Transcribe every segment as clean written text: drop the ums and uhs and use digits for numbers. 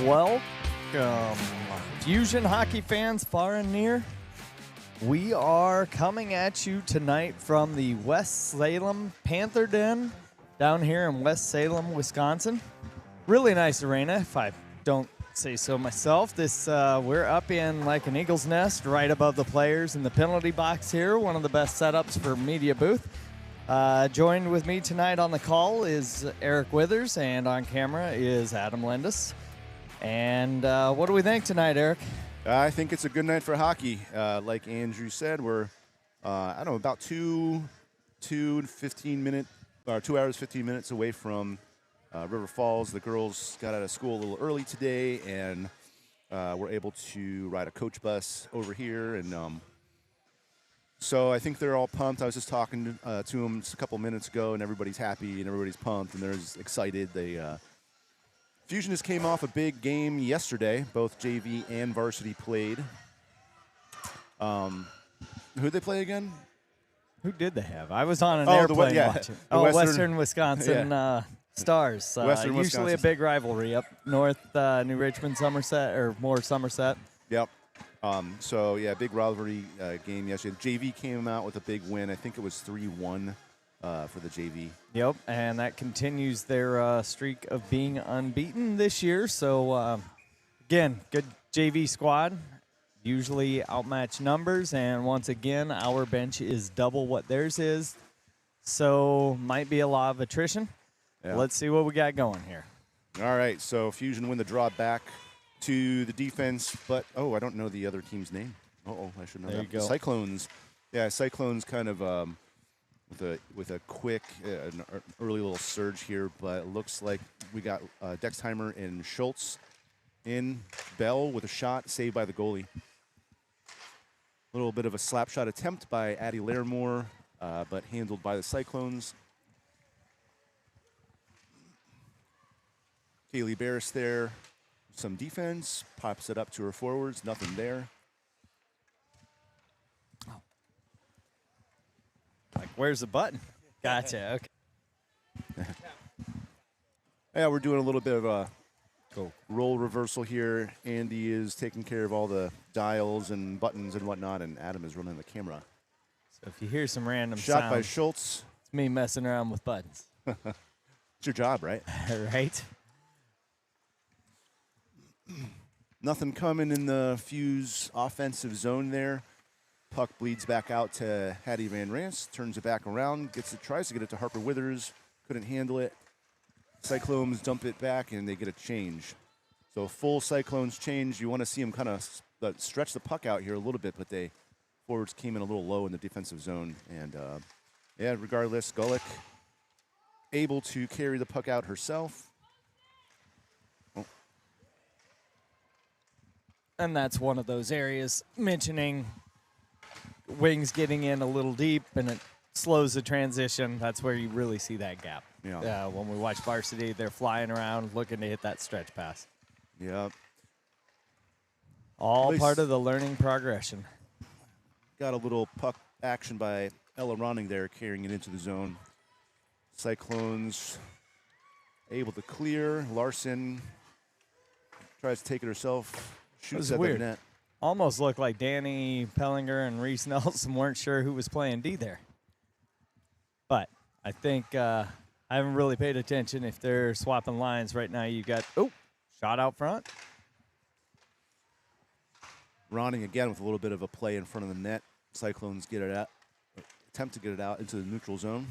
Welcome, Fusion hockey fans far and near. We are coming at you tonight from the West Salem Panther Den down here in West Salem, Wisconsin. Really nice arena, if I don't say so myself. We're up in like an eagle's nest right above the players in the penalty box here. One of the best setups for media booth. Joined with me tonight on the call is Eric Withers, and on camera is Adam Lindis. And what do we think tonight, Eric? I think it's a good night for hockey. Like Andrew said, we're about 2 hours 15 minutes away from River Falls. The girls got out of school a little early today, and we're able to ride a coach bus over here. And so I think they're all pumped. I was just talking to them just a couple minutes ago, and everybody's happy and everybody's pumped and they're excited. Fusion just came off a big game yesterday. Both JV and varsity played. Who'd they play again? Who did they have? I was on an airplane watching. Western Wisconsin Stars. Western usually Wisconsin. a big rivalry up north, New Richmond, Somerset, or more Somerset. Yep. Big rivalry game yesterday. JV came out with a big win. I think it was 3-1 for the JV. Yep, and that continues their streak of being unbeaten this year. So, again, good JV squad. Usually outmatched numbers, and once again, our bench is double what theirs is. So, might be a lot of attrition. Yeah. Let's see what we got going here. All right, so Fusion win the draw back to the defense, but, I don't know the other team's name. I should know there that. You go. Cyclones. Yeah, Cyclones kind of with a quick, an early little surge here, but it looks like we got Dexheimer and Schultz in. Bell with a shot saved by the goalie. A little bit of a slap shot attempt by Addie Larimore, but handled by the Cyclones. Kaylee Barris there. Some defense, pops it up to her forwards, nothing there. Like, where's the button? Gotcha, okay. Yeah, we're doing a little bit of a role reversal here. Andy is taking care of all the dials and buttons and whatnot, and Adam is running the camera. So if you hear some random shot sound, by Schultz. It's me messing around with buttons. It's your job, right? Right. Nothing coming in the Fuse offensive zone there. Puck bleeds back out to Hattie Van Rance, turns it back around, tries to get it to Harper Withers, couldn't handle it. Cyclones dump it back, and they get a change. So a full Cyclones change. You want to see them kind of stretch the puck out here a little bit, but forwards came in a little low in the defensive zone. And, regardless, Gulick able to carry the puck out herself. And that's one of those areas mentioning wings getting in a little deep, and it slows the transition. That's where you really see that gap. Yeah. When we watch varsity, they're flying around looking to hit that stretch pass. Yeah. All part of the learning progression. Got a little puck action by Ella Ronning there, carrying it into the zone. Cyclones able to clear. Larson tries to take it herself. Shoots at the net. Almost looked like Danny Pellinger and Reese Nelson weren't sure who was playing D there. But I think I haven't really paid attention if they're swapping lines right now. You got, shot out front. Ronning again with a little bit of a play in front of the net. Cyclones get it out, attempt to get it out into the neutral zone.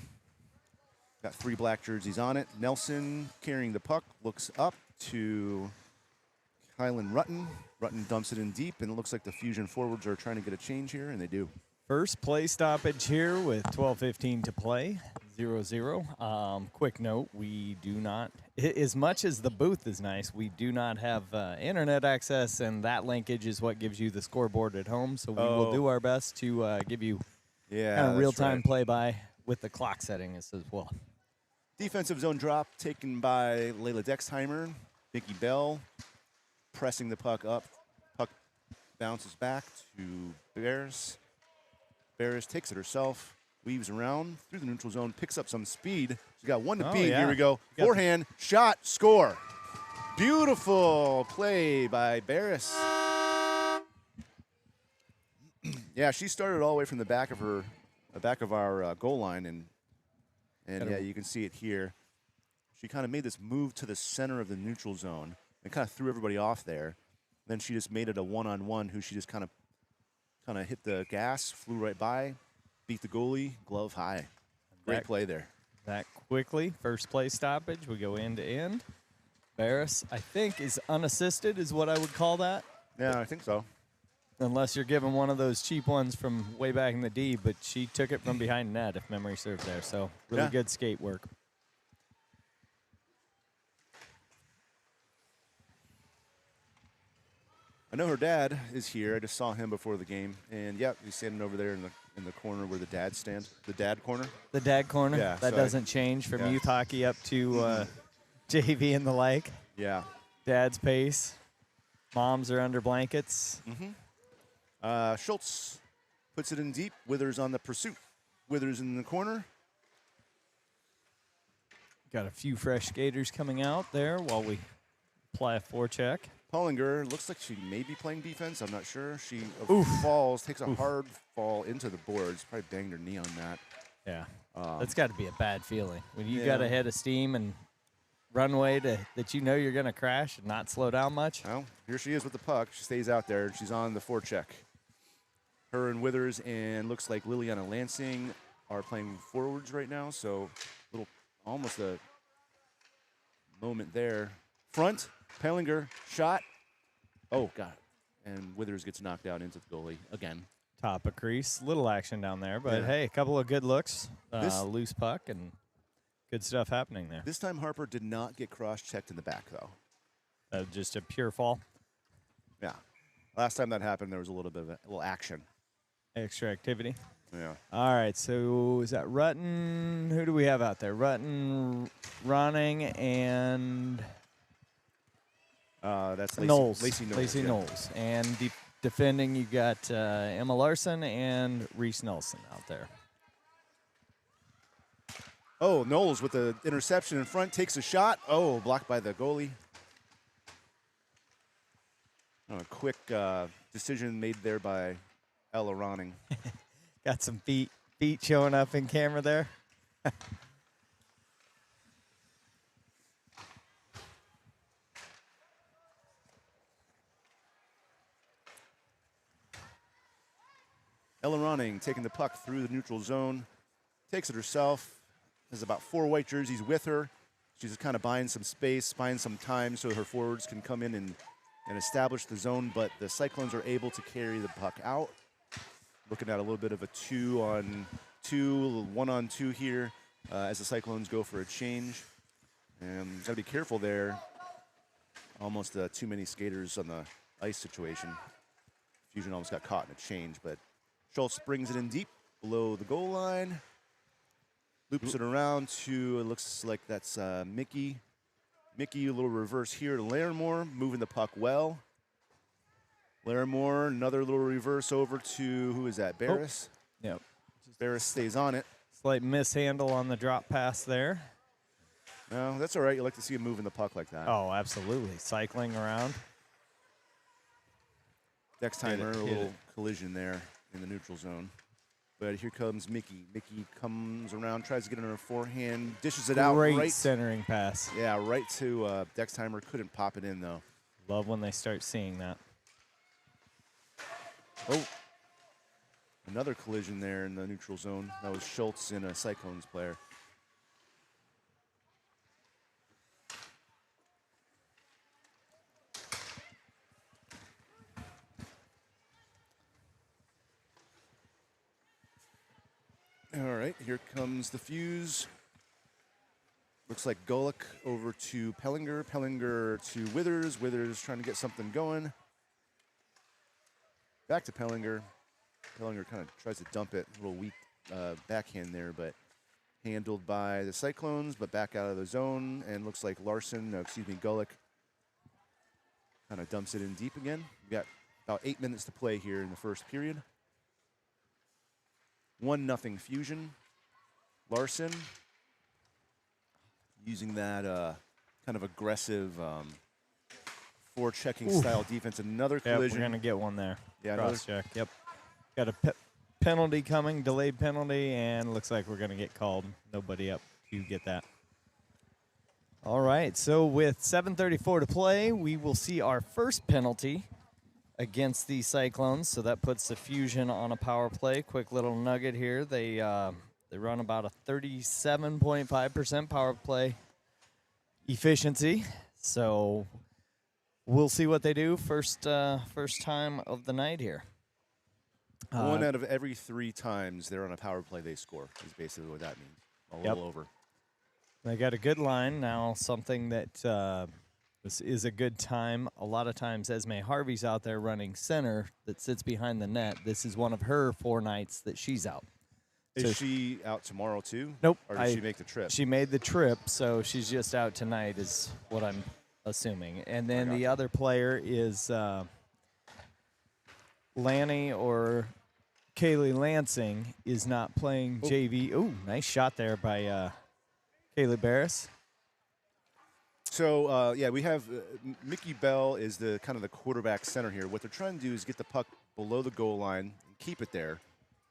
Got 3 black jerseys on it. Nelson carrying the puck, looks up to Kylan Rutten. Rutten dumps it in deep, and it looks like the Fusion forwards are trying to get a change here, and they do. First play stoppage here with 12:15 to play, 0-0. Quick note, we do not, as much as the booth is nice, we do not have internet access, and that linkage is what gives you the scoreboard at home. So we will do our best to give you kind of real-time play-by with the clock settings as well. Defensive zone drop taken by Layla Dexheimer. Nikki Bell pressing the puck up. Puck bounces back to Bears. Bears takes it herself, weaves around through the neutral zone, picks up some speed. She's got one to beat. Here we go. Forehand, shot, score. Beautiful play by Barris. Yeah, she started all the way from the back of our goal line, and yeah, you can see it here. She kind of made this move to the center of the neutral zone and kind of threw everybody off there. Then she just made it a one-on-one. Who she just kind of hit the gas, flew right by, beat the goalie, glove high. Great play there. That quickly, first play stoppage. We go end to end. Barris, I think, is unassisted, is what I would call that. Yeah, I think so. Unless you're giving one of those cheap ones from way back in the D, but she took it from behind net, if memory serves there. So really good skate work. I know her dad is here. I just saw him before the game, and yeah, he's standing over there in the corner where the dads stand. The dad corner. The dad corner. Yeah, that doesn't change from youth hockey up to JV and the like. Yeah. Dad's pace. Moms are under blankets. Schultz puts it in deep. Withers on the pursuit. Withers in the corner. Got a few fresh skaters coming out there while we apply a forecheck. Pollinger looks like she may be playing defense. I'm not sure. She falls, takes a hard fall into the boards. Probably banged her knee on that. Yeah. That's got to be a bad feeling. When you got a head of steam and runway that you know you're going to crash and not slow down much. Well, here she is with the puck. She stays out there. She's on the forecheck. Her and Withers and looks like Liliana Lansing are playing forwards right now. So almost a moment there. Front. Pellinger, shot. Oh, God. And Withers gets knocked out into the goalie again. Top of crease. Little action down there. But, hey, a couple of good looks. Loose puck and good stuff happening there. This time Harper did not get cross-checked in the back, though. Just a pure fall. Yeah. Last time that happened, there was a little action. Extra activity. Yeah. All right, so is that Rutten? Who do we have out there? Rutten, Ronning, and... that's Knowles. Lacey Knowles. And defending, you got Emma Larson and Reese Nelson out there. Oh, Knowles with the interception in front, takes a shot. Oh, blocked by the goalie. Oh, a quick decision made there by Ella Ronning. Got some feet showing up in camera there. Ella Ronning taking the puck through the neutral zone, takes it herself. There's about 4 white jerseys with her. She's just kind of buying some space, buying some time so her forwards can come in and establish the zone, but the Cyclones are able to carry the puck out. Looking at a little bit of a 2-on-2, a little 1-on-2 here as the Cyclones go for a change. And got to be careful there. Almost too many skaters on the ice situation. Fusion almost got caught in a change, but Schultz brings it in deep below the goal line. Loops it around to, it looks like that's Mickey. Mickey, a little reverse here to Larimore, moving the puck well. Larimore, another little reverse over to, who is that, Barris? Oh. Yep. Barris stays on it. Slight mishandle on the drop pass there. No, that's all right. You like to see him moving the puck like that. Oh, absolutely. Cycling around. Next timer, a little collision there in the neutral zone. But here comes Mickey. Mickey comes around, tries to get in her forehand, dishes it out right. Great centering pass. Yeah, right to Dextimer. Couldn't pop it in, though. Love when they start seeing that. Oh, another collision there in the neutral zone. That was Schultz and a Cyclones player. All right, here comes the fuse. Looks like Golick over to Pellinger. Pellinger to Withers. Withers trying to get something going. Back to Pellinger. Pellinger kind of tries to dump it. A little weak backhand there, but handled by the Cyclones, but back out of the zone. And looks like Golick kind of dumps it in deep again. We got about 8 minutes to play here in the first period. 1-0 Fusion. Larson using that kind of aggressive forechecking style defense. Another collision. We're going to get one there. Yeah, cross check. Yep. Got a penalty coming, delayed penalty, and looks like we're going to get called. Nobody up to get that. All right, so with 7:34 to play, we will see our first penalty against the Cyclones. So that puts the Fusion on a power play. Quick little nugget here. They run about a 37.5% power play efficiency. So we'll see what they do first time of the night here. 1 out of every 3 times they're on a power play, they score, is basically what that means. A little over. They got a good line now, something that this is a good time. A lot of times Esme Harvey's out there running center that sits behind the net. This is one of her 4 nights that she's out. Is she out tomorrow too? Nope. Or did she make the trip? She made the trip, so she's just out tonight is what I'm assuming. And then the other player is Lanny or Kaylee Lansing is not playing JV. Ooh, nice shot there by Kaylee Barris. So, we have Mickey Bell is the kind of the quarterback center here. What they're trying to do is get the puck below the goal line and keep it there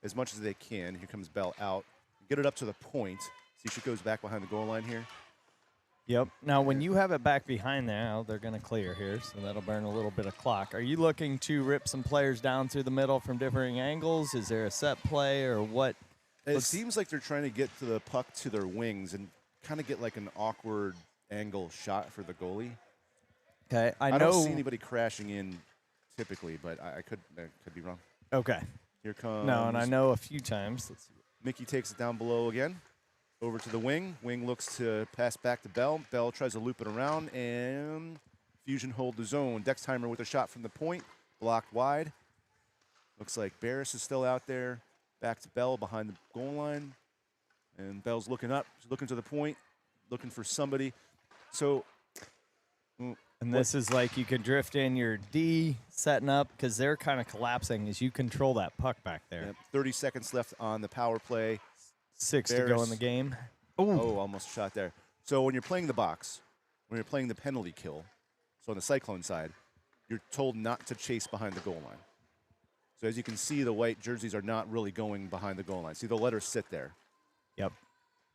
as much as they can. Here comes Bell out. Get it up to the point. See, she goes back behind the goal line here. Yep. Now, when you have it back behind there, they're going to clear here, so that'll burn a little bit of clock. Are you looking to rip some players down through the middle from differing angles? Is there a set play or what? It seems like they're trying to get to the puck to their wings and kind of get like an awkward angle shot for the goalie. Okay, I know. don't see anybody crashing in typically, but I could be wrong. Okay. Here comes. No, and I know a few times. Let's see. Mickey takes it down below again. Over to the wing. Wing looks to pass back to Bell. Bell tries to loop it around, and Fusion hold the zone. Dexheimer with a shot from the point. Blocked wide. Looks like Barris is still out there. Back to Bell behind the goal line. And Bell's looking up. She's looking to the point. Looking for somebody. So. And this is like you can drift in your D setting up because they're kind of collapsing as you control that puck back there. 30 seconds left on the power play. 6 to go in the game. Oh, almost shot there. So when you're playing the box, when you're playing the penalty kill, so on the Cyclone side, you're told not to chase behind the goal line. So as you can see, the white jerseys are not really going behind the goal line. See, they'll let her sit there. Yep.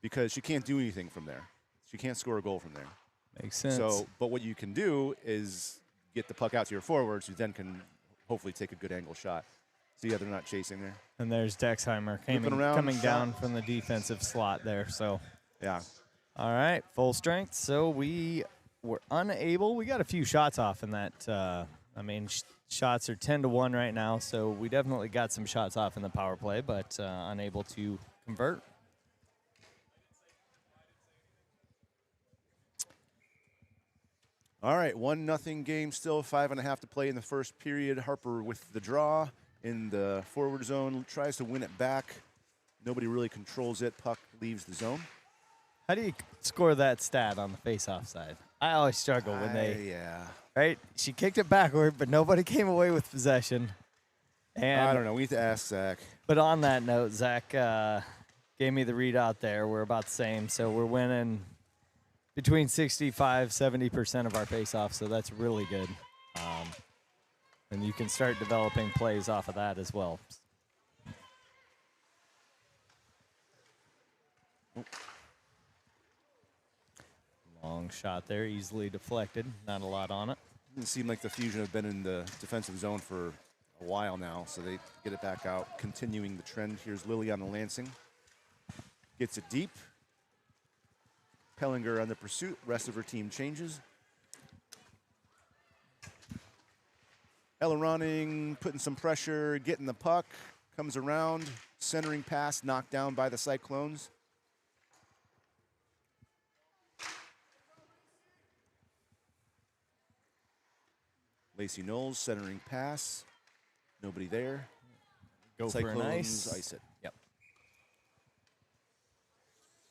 Because she can't do anything from there. She can't score a goal from there. Makes sense. So, but what you can do is get the puck out to your forwards, who then can hopefully take a good angle shot. So yeah, they're not chasing there. And there's Dexheimer coming down from the defensive slot there. So yeah. All right, full strength. So we were unable. We got a few shots off in that. Shots are 10-1 right now. So we definitely got some shots off in the power play, but unable to convert. All right, 1-0 game still, 5.5 to play in the first period. Harper with the draw in the forward zone, tries to win it back. Nobody really controls it. Puck leaves the zone. How do you score that stat on the face-off side? I always struggle when right? She kicked it backward, but nobody came away with possession. And I don't know. We need to ask Zach. But on that note, Zach gave me the read out there. We're about the same, so we're winning between 65-70% of our face-offs, so that's really good. And you can start developing plays off of that as well. Long shot there, easily deflected. Not a lot on it. Didn't seem like the Fusion have been in the defensive zone for a while now, so they get it back out, continuing the trend. Here's Liliana Lansing. Gets it deep. Pellinger on the pursuit. Rest of her team changes. Ella Ronning putting some pressure, getting the puck, comes around, centering pass, knocked down by the Cyclones. Lacey Knowles centering pass, nobody there. Go Cyclones for a nice. ice it. Yep.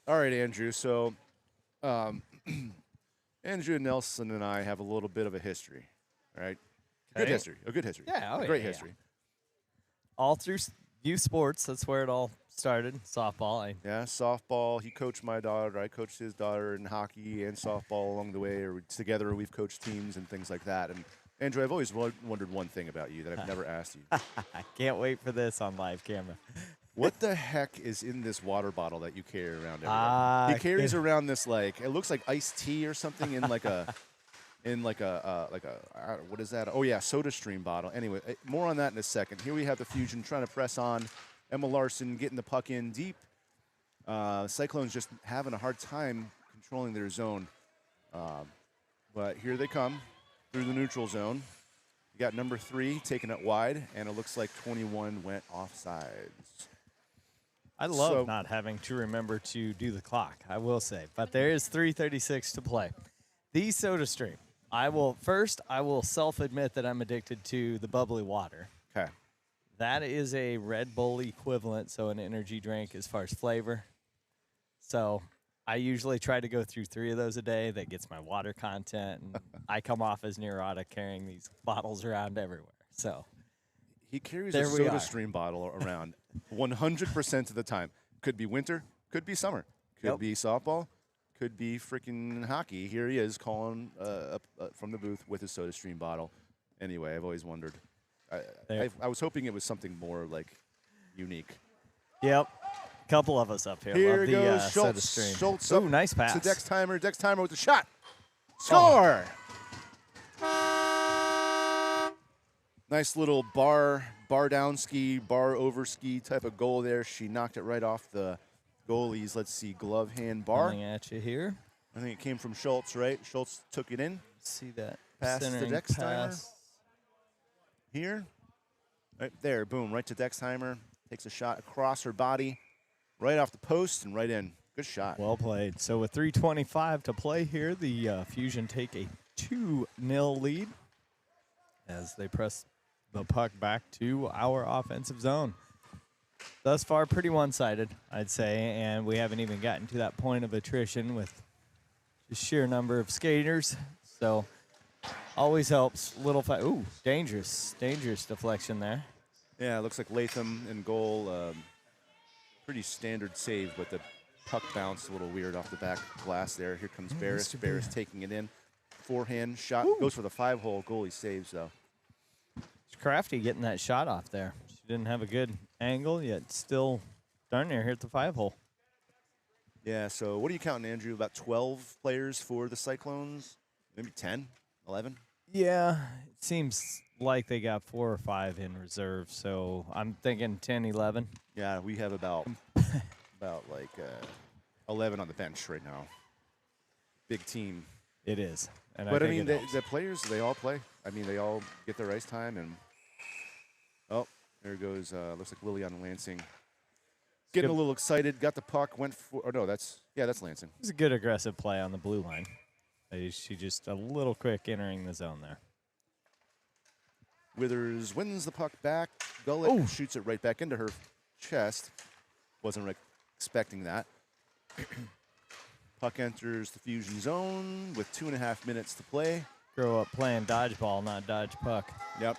All right, Andrew. So Andrew Nelson and I have a little bit of a history, all right? Okay. A good history. Yeah, a great history. All through youth sports. That's where it all started. Softball. Yeah, softball. He coached my daughter. I coached his daughter in hockey and softball along the way. Or together, we've coached teams and things like that. And Andrew, I've always wondered one thing about you that I've never asked you. I can't wait for this on live camera. What the heck is in this water bottle that you carry around everywhere? He carries around this like it looks like iced tea or something in like a what is that? Oh yeah, Soda Stream bottle. Anyway, more on that in a second. Here we have the Fusion trying to press on. Emma Larson getting the puck in deep. Cyclones just having a hard time controlling their zone. But here they come through the neutral zone. You got number 3 taking it wide, and it looks like 21 went offsides. I love not having to remember to do the clock, I will say. But there is 3:36 to play. The Soda Stream. I will self-admit that I'm addicted to the bubbly water. Okay. That is a Red Bull equivalent, so an energy drink as far as flavor. So I usually try to go through 3 of those a day. That gets my water content, and I come off as neurotic carrying these bottles around everywhere. So he carries a Soda Stream bottle around 100% of the time. Could be winter, could be summer, could be softball, could be freaking hockey. Here he is calling up from the booth with his Soda Stream bottle. Anyway, I've always wondered. I was hoping it was something more like unique. Yep. Couple of us up here. Here love the, goes Soda Stream. Schultz Ooh, nice pass. to Dextimer. Dextimer with the shot. Score! Nice little bar down ski, bar over ski type of goal there. She knocked it right off the goalie's, let's see, glove hand bar. Coming at you here. I think it came from Schultz, right? Schultz took it in. See that. Pass to Dextimer. Pass. Here. Right there, boom, right to Dextimer. Takes a shot across her body, right off the post and right in. Good shot. Well played. So with 3:25 to play here, the Fusion take a 2-0 lead as they press the puck back to our offensive zone. Thus far, pretty one-sided, I'd say, and we haven't even gotten to that point of attrition with the sheer number of skaters. So always helps. Ooh, dangerous deflection there. Yeah, it looks like Latham in goal. Pretty standard save, but the puck bounced a little weird off the back glass there. Here comes Barris. Barris taking it in. Forehand shot. Ooh. Goes for the 5-hole. Goalie saves, though. It's crafty getting that shot off there. She didn't have a good angle, yet still darn near here at the 5-hole. Yeah, so what are you counting, Andrew? About 12 players for the Cyclones? Maybe 10, 11? Yeah, it seems like they got 4 or 5 in reserve, so I'm thinking 10, 11. Yeah, we have about 11 on the bench right now. Big team. It is. And but I mean, the players, they all play. I mean, they all get their ice time. And there goes, looks like Liliana Lansing. Getting a little excited, got the puck, went for, that's Lansing. It was a good aggressive play on the blue line. She just a little quick entering the zone there. Withers wins the puck back. Gullet shoots it right back into her chest. Wasn't expecting that. Puck enters the Fusion zone with 2.5 minutes to play. Grow up playing dodgeball, not dodge puck. Yep.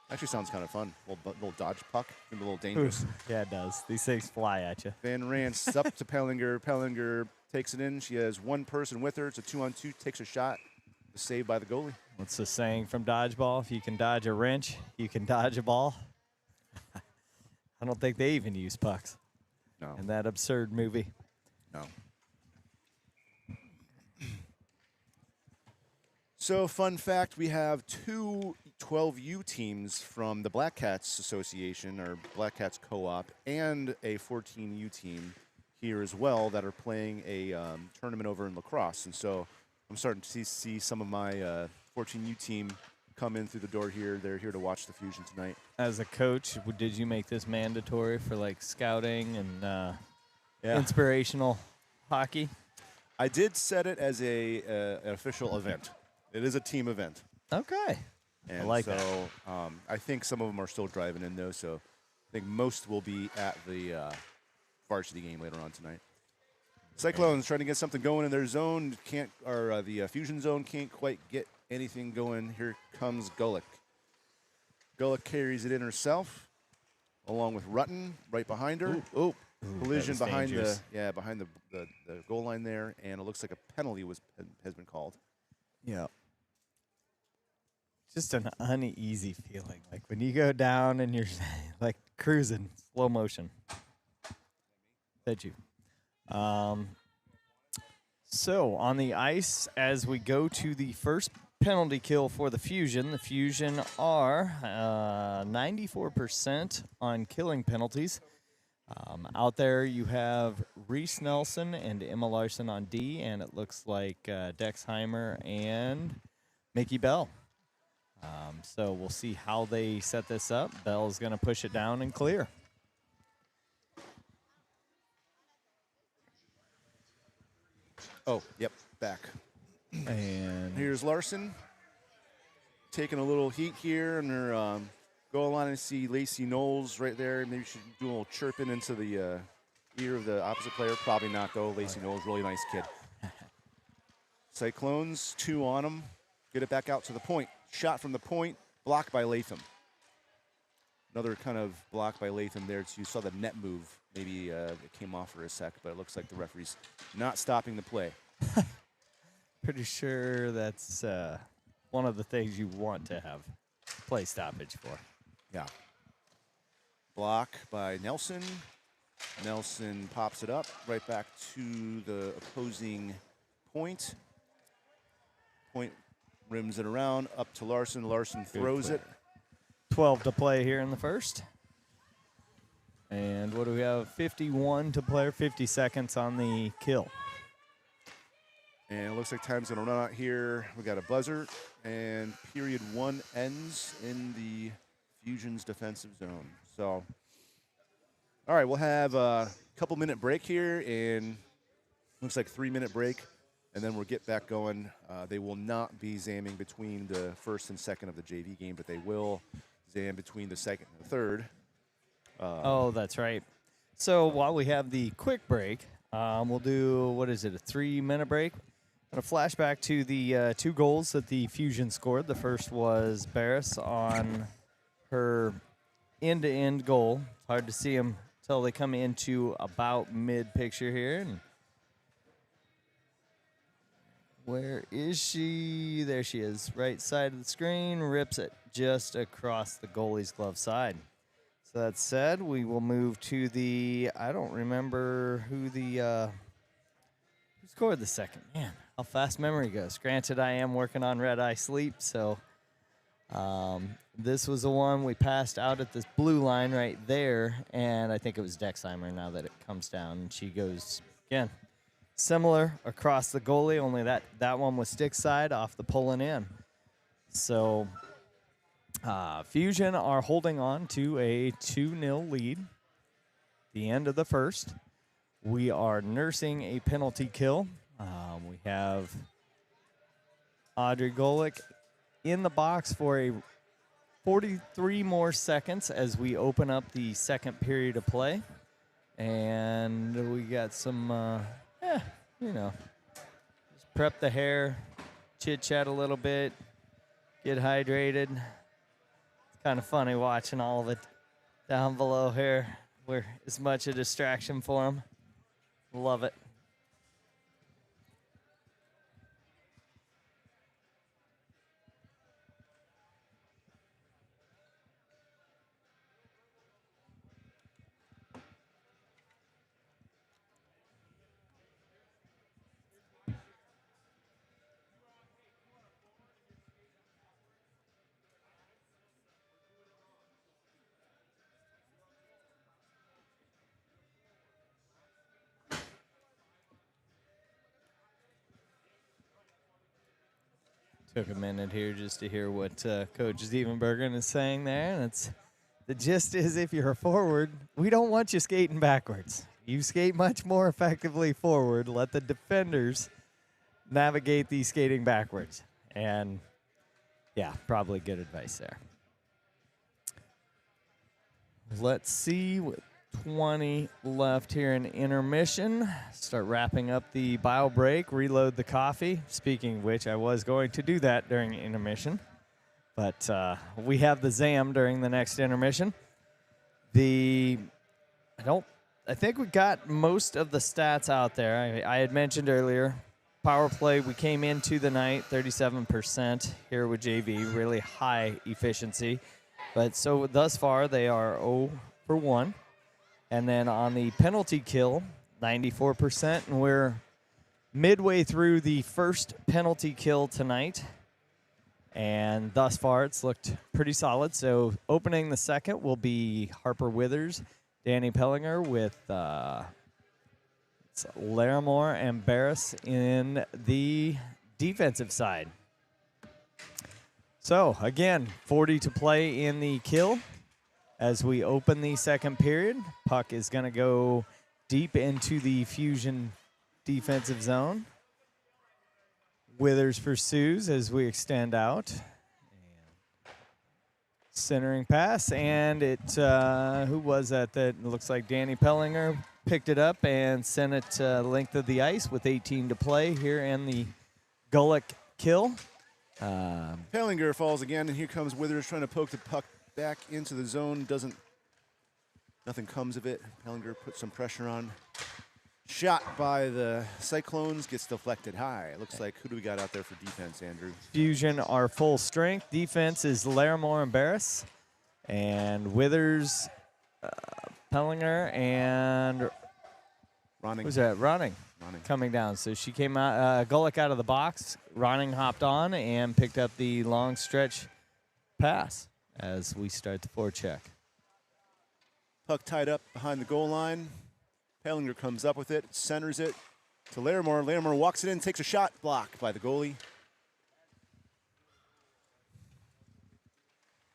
Actually sounds kind of fun. Little dodge puck. A little dangerous. Yeah, it does. These things fly at you. Van Rance up to Pellinger. Pellinger takes it in. She has one person with her. It's a 2-on-2. Takes a shot. The save by the goalie. What's the saying from dodgeball? If you can dodge a wrench, you can dodge a ball. I don't think they even use pucks. No. In that absurd movie. No. So, fun fact, we have 2 12U teams from the Black Cats Association, or Black Cats Co-op, and a 14U team here as well that are playing a tournament over in lacrosse. And so I'm starting to see some of my 14U team come in through the door here. They're here to watch the Fusion tonight. As a coach, did you make this mandatory for like scouting and inspirational hockey? I did set it as an official event. It is a team event. Okay. And I like so, that. I think some of them are still driving in, though, so I think most will be at the varsity game later on tonight. Cyclones trying to get something going in their zone. The Fusion zone can't quite get anything going. Here comes Gulick. Gulick carries it in herself. along with Rutten right behind her. Ooh, Collision that was behind dangerous. behind the goal line there, and it looks like a penalty has been called. Yeah. Just an uneasy feeling, like when you go down and you're like cruising slow motion. Thank you. So on the ice, as we go to the first penalty kill for the Fusion are 94% on killing penalties. Out there, you have Reese Nelson and Emma Larson on D, and it looks like Dexheimer and Mickey Bell. So we'll see how they set this up. Bell's going to push it down and clear. Oh, yep, back. And Here's Larson taking a little heat here on her goal line. And see Lacey Knowles right there. Maybe she should do a little chirping into the ear of the opposite player. Probably not, though. Lacey Knowles, really nice kid. Cyclones, 2 on them. Get it back out to the point. Shot from the point, blocked by Latham. Another kind of block by Latham there. So you saw the net move. Maybe it came off for a sec, but it looks like the referee's not stopping the play. pretty sure that's one of the things you want to have play stoppage for. Yeah. Block by Nelson. Nelson pops it up right back to the opposing point. Point rims it around, up to Larson. Larson throws it. 12 to play here in the first. And what do we have? 51 to play, 50 seconds on the kill. And it looks like time's going to run out here. We got a buzzer, and period 1 ends in the Fusion's defensive zone. So, all right, we'll have a couple-minute break here, and looks like 3-minute break, and then we'll get back going. They will not be zamming between the first and second of the JV game, but they will zam between the second and the third. Oh, that's right. So while we have the quick break, we'll do, what is it, a 3-minute break? Going to flash back to the 2 goals that the Fusion scored. The first was Barris on her end-to-end goal. It's hard to see them until they come into about mid-picture here. And where is she? There she is. Right side of the screen. Rips it just across the goalie's glove side. So that said, we will move to the, I don't remember who the, who scored the second. Man, how fast memory goes. Granted, I am working on red eye sleep, so this was the one we passed out at this blue line right there, and I think it was Dexheimer now that it comes down. And she goes, again, similar across the goalie, only that one was stick side off the pulling in. So Fusion are holding on to a 2-0 lead. The end of the first. We are nursing a penalty kill. We have Audrey Golick in the box for a 43 more seconds as we open up the second period of play. And we got some, just prep the hair, chit-chat a little bit, get hydrated. It's kind of funny watching all of it down below here. We're as much a distraction for them. Love it. Took a minute here just to hear what Coach Zevenbergen is saying there. And it's the gist is if you're a forward, we don't want you skating backwards. You skate much more effectively forward. Let the defenders navigate the skating backwards. And, yeah, probably good advice there. Let's see what 20 left here in intermission. Start wrapping up the bio break, reload the coffee. Speaking of which, I was going to do that during intermission, but we have the ZAM during the next intermission. I think we got most of the stats out there. I had mentioned earlier, power play, we came into the night 37% here with JV, really high efficiency. But so thus far, they are 0 for 1. And then on the penalty kill, 94%, and we're midway through the first penalty kill tonight. And thus far, it's looked pretty solid. So opening the second will be Harper Withers, Danny Pellinger with Larimore and Barris in the defensive side. So, again, 40 to play in the kill as we open the second period. Puck is going to go deep into the Fusion defensive zone. Withers pursues as we extend out. Centering pass, and it, who was that? That looks like Danny Pellinger picked it up and sent it length of the ice with 18 to play here in the Gulick kill. Pellinger falls again, and here comes Withers trying to poke the puck back into the zone. Nothing comes of it. Pellinger puts some pressure on. Shot by the Cyclones, gets deflected high. It looks like, who do we got out there for defense, Andrew? Fusion are full strength. Defense is Larimore and Barris. And Withers, Pellinger, and Ronning. who's that? Ronning coming down. So she came out, Gulick out of the box. Ronning hopped on and picked up the long stretch pass as we start the forecheck. Puck tied up behind the goal line. Pellinger comes up with it, centers it to Larimore. Larimore walks it in, takes a shot, blocked by the goalie.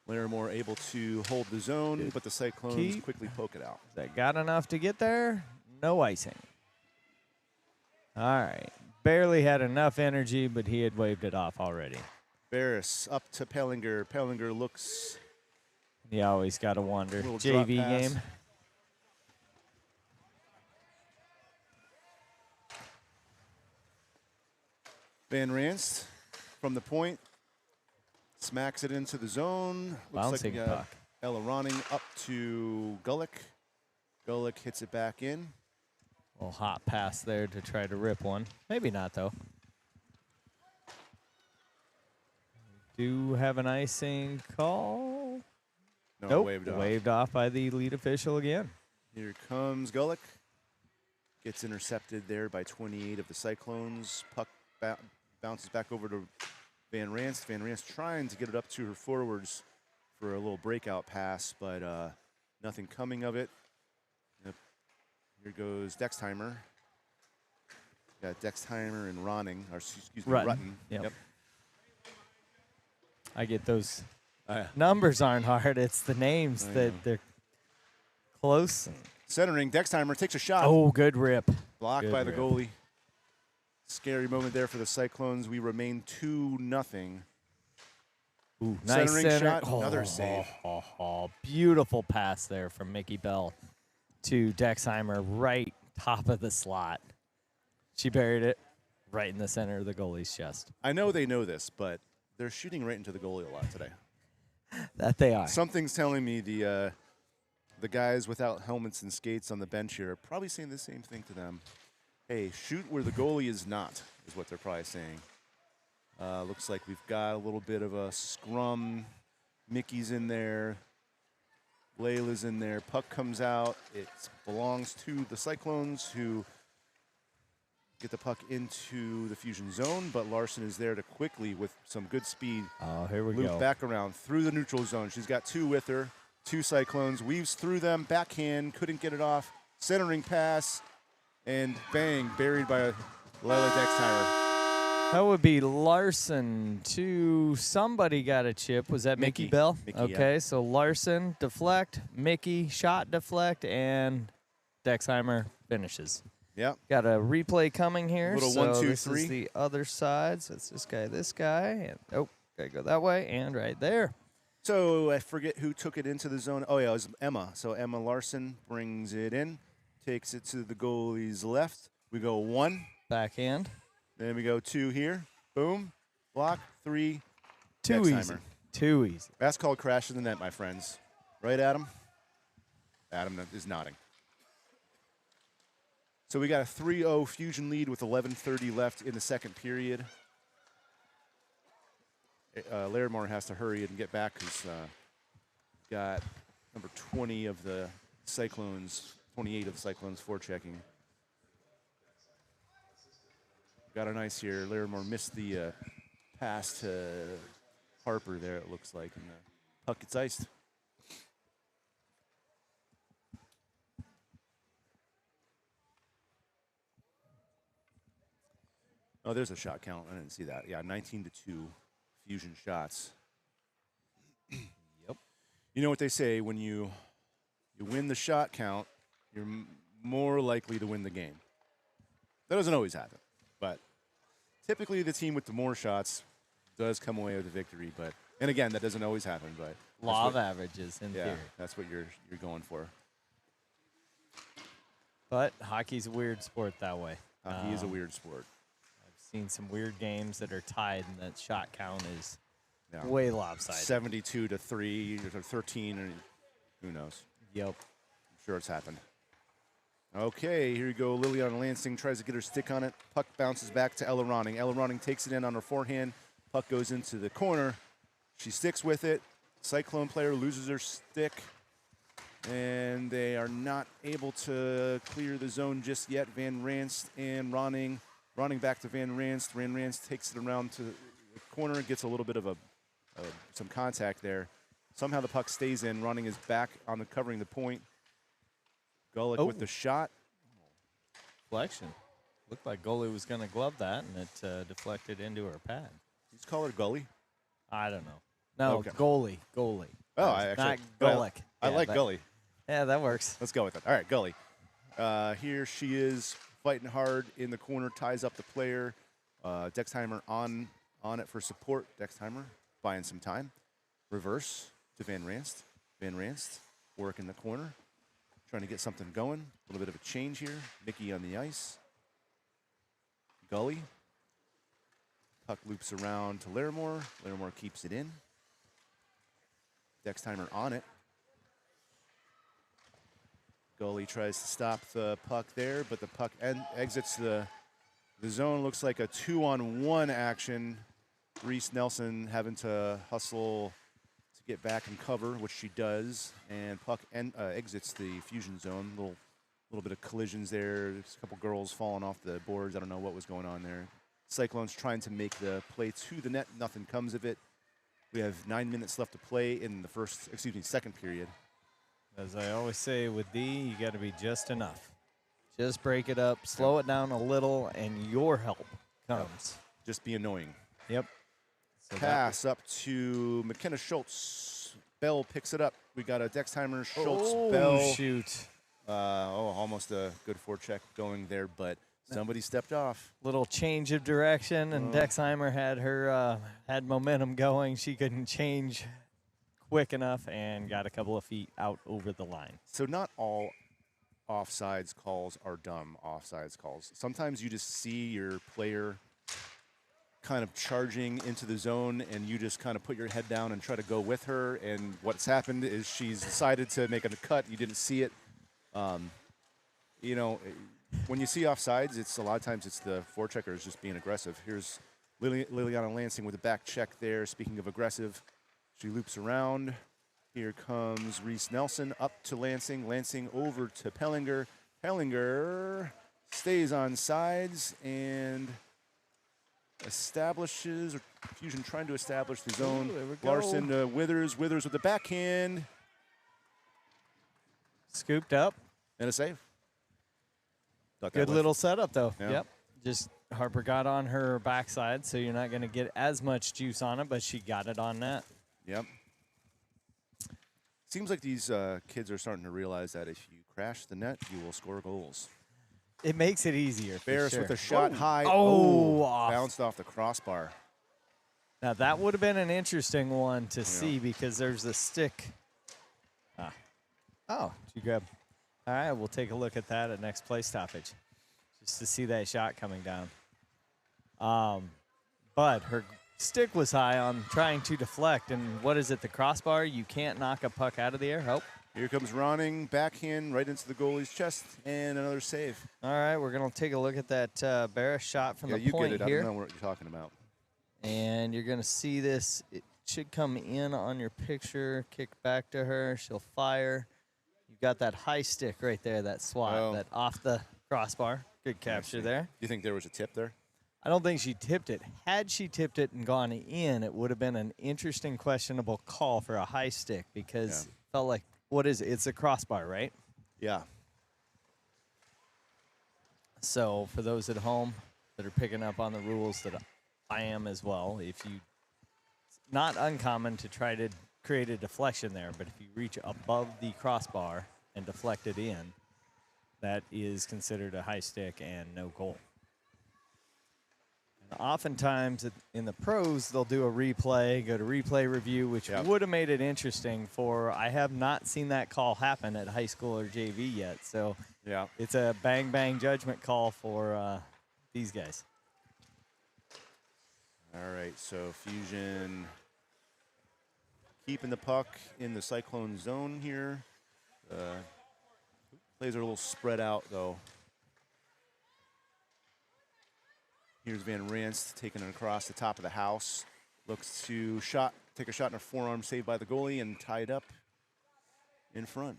Larimore able to hold the zone, but the Cyclones quickly poke it out. That got enough to get there? No icing. All right. Barely had enough energy, but he had waved it off already. Barris up to Pellinger. Pellinger looks... You always got to wonder. JV game. Van Ranst from the point, smacks it into the zone. Bouncing Looks like puck. Ella Ronning up to Gulick. Gulick hits it back in. Little hot pass there to try to rip one. Maybe not, though. Do have an icing call. No, nope. waved off by the lead official again. Here comes Gulick. Gets intercepted there by 28 of the Cyclones. Puck bounces back over to Van Ranst. Van Ranst trying to get it up to her forwards for a little breakout pass, but nothing coming of it. Yep. Here goes Dexheimer. Got Dexheimer and Ronning, or excuse me, Rutten. Yep. I get those numbers aren't hard. It's the names that they're close. Centering, Dexheimer takes a shot. Oh, good rip. Blocked by the goalie. Scary moment there for the Cyclones. We remain 2-0. Ooh, nice centering shot, another save. Beautiful pass there from Mickey Bell to Dexheimer, right top of the slot. She buried it right in the center of the goalie's chest. I know they know this, but they're shooting right into the goalie a lot today. That they are. Something's telling me the guys without helmets and skates on the bench here are probably saying the same thing to them. Hey, shoot where the goalie is not, is what they're probably saying. Looks like we've got a little bit of a scrum. Mickey's in there. Layla's in there. Puck comes out. It belongs to the Cyclones, who get the puck into the Fusion zone, but Larson is there to quickly, with some good speed, here we loop back around through the neutral zone. She's got two with her, two Cyclones, weaves through them, backhand, couldn't get it off, centering pass, and bang, buried by Layla Dexheimer. That would be Larson to somebody got a chip. Was that Mickey Bell? Mickey, okay, yeah. So Larson, deflect, Mickey, shot, deflect, and Dexheimer finishes. Yep. Got a replay coming here. Little so 1, 2, this 3. is the other side. So it's this guy, and gotta go that way, and right there. So I forget who took it into the zone. Oh, yeah, it was Emma. So Emma Larson brings it in, takes it to the goalie's left. We go 1. Backhand. Then we go 2 here. Boom. Block. 3. Too Dexheimer. easy. Too easy. That's called crash in the net, my friends. Right, Adam? Adam is nodding. So we got a 3-0 Fusion lead with 11:30 left in the second period. Larimore has to hurry and get back because got number 20 of the Cyclones, 28 of the Cyclones forechecking. Got a nice here. Larimore missed the pass to Harper there, it looks like, and the puck gets iced. Oh, there's a shot count. I didn't see that. Yeah, 19-2 Fusion shots. Yep. You know what they say, when you win the shot count, you're more likely to win the game. That doesn't always happen, but typically the team with the more shots does come away with a victory. But and again, that doesn't always happen. But law of averages in theory. That's what you're going for. But hockey's a weird sport that way. Hockey is a weird sport. Seen some weird games that are tied, and that shot count is way lopsided. 72-3 or 13, or who knows? Yep. I'm sure it's happened. Okay, here you go. Liliana Lansing tries to get her stick on it. Puck bounces back to Ella Ronning. Ella Ronning takes it in on her forehand. Puck goes into the corner. She sticks with it. Cyclone player loses her stick, and they are not able to clear the zone just yet. Van Ranst and Ronning. Running back to Van Ranst. Van Ranst takes it around to the corner, gets a little bit of some contact there. Somehow the puck stays in. Ronning is back on the covering the point. Gulick with the shot. Deflection. Looked like goalie was going to glove that, and it deflected into her pad. Just call her Gully. I don't know. No, okay. Goalie. Oh, I actually, not Gulick. I like Gully. Yeah, that works. Let's go with it. All right, Gully. Here she is, fighting hard in the corner, ties up the player. Dexheimer on it for support. Dexheimer buying some time. Reverse to Van Ranst. Van Ranst work in the corner, trying to get something going. A little bit of a change here. Mickey on the ice. Gully. Puck loops around to Larimore. Larimore keeps it in. Dexheimer on it. Gully tries to stop the puck there, but the puck exits the zone. Looks like a 2-on-1 action. Reese Nelson having to hustle to get back and cover, which she does, and puck exits the Fusion zone. Little bit of collisions there. There's a couple girls falling off the boards. I don't know what was going on there. Cyclones trying to make the play to the net. Nothing comes of it. We have 9 minutes left to play in the second period. As I always say with D, you got to be just enough. Just break it up, slow it down a little, and your help comes. Just be annoying. Yep. So pass up to McKenna Schultz. Bell picks it up. We got a Dexheimer, Schultz, Bell. Shoot. Almost a good forecheck going there, but somebody stepped off. Little change of direction, and Dexheimer had her had momentum going. She couldn't change quick enough and got a couple of feet out over the line. So not all offsides calls are dumb offsides calls. Sometimes you just see your player kind of charging into the zone, and you just kind of put your head down and try to go with her, and what's happened is she's decided to make a cut. You didn't see it. You know, when you see offsides, it's a lot of times it's the forechecker is just being aggressive. Here's Liliana Lansing with a back check there. Speaking of aggressive, she loops around. Here comes Reese Nelson up to Lansing. Lansing over to Pellinger. Pellinger stays on sides and establishes, or Fusion trying to establish the zone. Larson to Withers. Withers with the backhand. Scooped up. And a save. Good little setup, though. Yeah. Yep. Just Harper got on her backside, so you're not going to get as much juice on it, but she got it on net. Yep. Seems like these kids are starting to realize that if you crash the net, you will score goals. It makes it easier. Ferris with a shot high. Bounced off the crossbar. Now, that would have been an interesting one to see because there's a stick. Too good. All right, we'll take a look at that at next play stoppage just to see that shot coming down. But her stick was high on trying to deflect, and what is it, the crossbar? You can't knock a puck out of the air? Oh, Here comes Ronning, backhand right into the goalie's chest, and another save. All right, we're going to take a look at that Barris shot from Yeah, the you point get it. here. I don't know what you're talking about. And you're going to see this. It should come in on your picture, kick back to her. She'll fire. You've got that high stick right there, that swat, that off the crossbar. Good capture there. Do you think there was a tip there? I don't think she tipped it. Had she tipped it and gone in, it would have been an interesting, questionable call for a high stick because it felt like, what is it? It's a crossbar, right? Yeah. So for those at home that are picking up on the rules that I am as well, if you, it's not uncommon to try to create a deflection there, but if you reach above the crossbar and deflect it in, that is considered a high stick and no goal. Oftentimes in the pros, they'll do a replay, go to replay review, which would have made it interesting for, I have not seen that call happen at high school or JV yet. So it's a bang, bang judgment call for these guys. All right, so Fusion keeping the puck in the Cyclone zone here. Plays are a little spread out, though. Here's Van Ranst taking it across the top of the house. Looks to take a shot in her forearm, saved by the goalie, and tied up in front.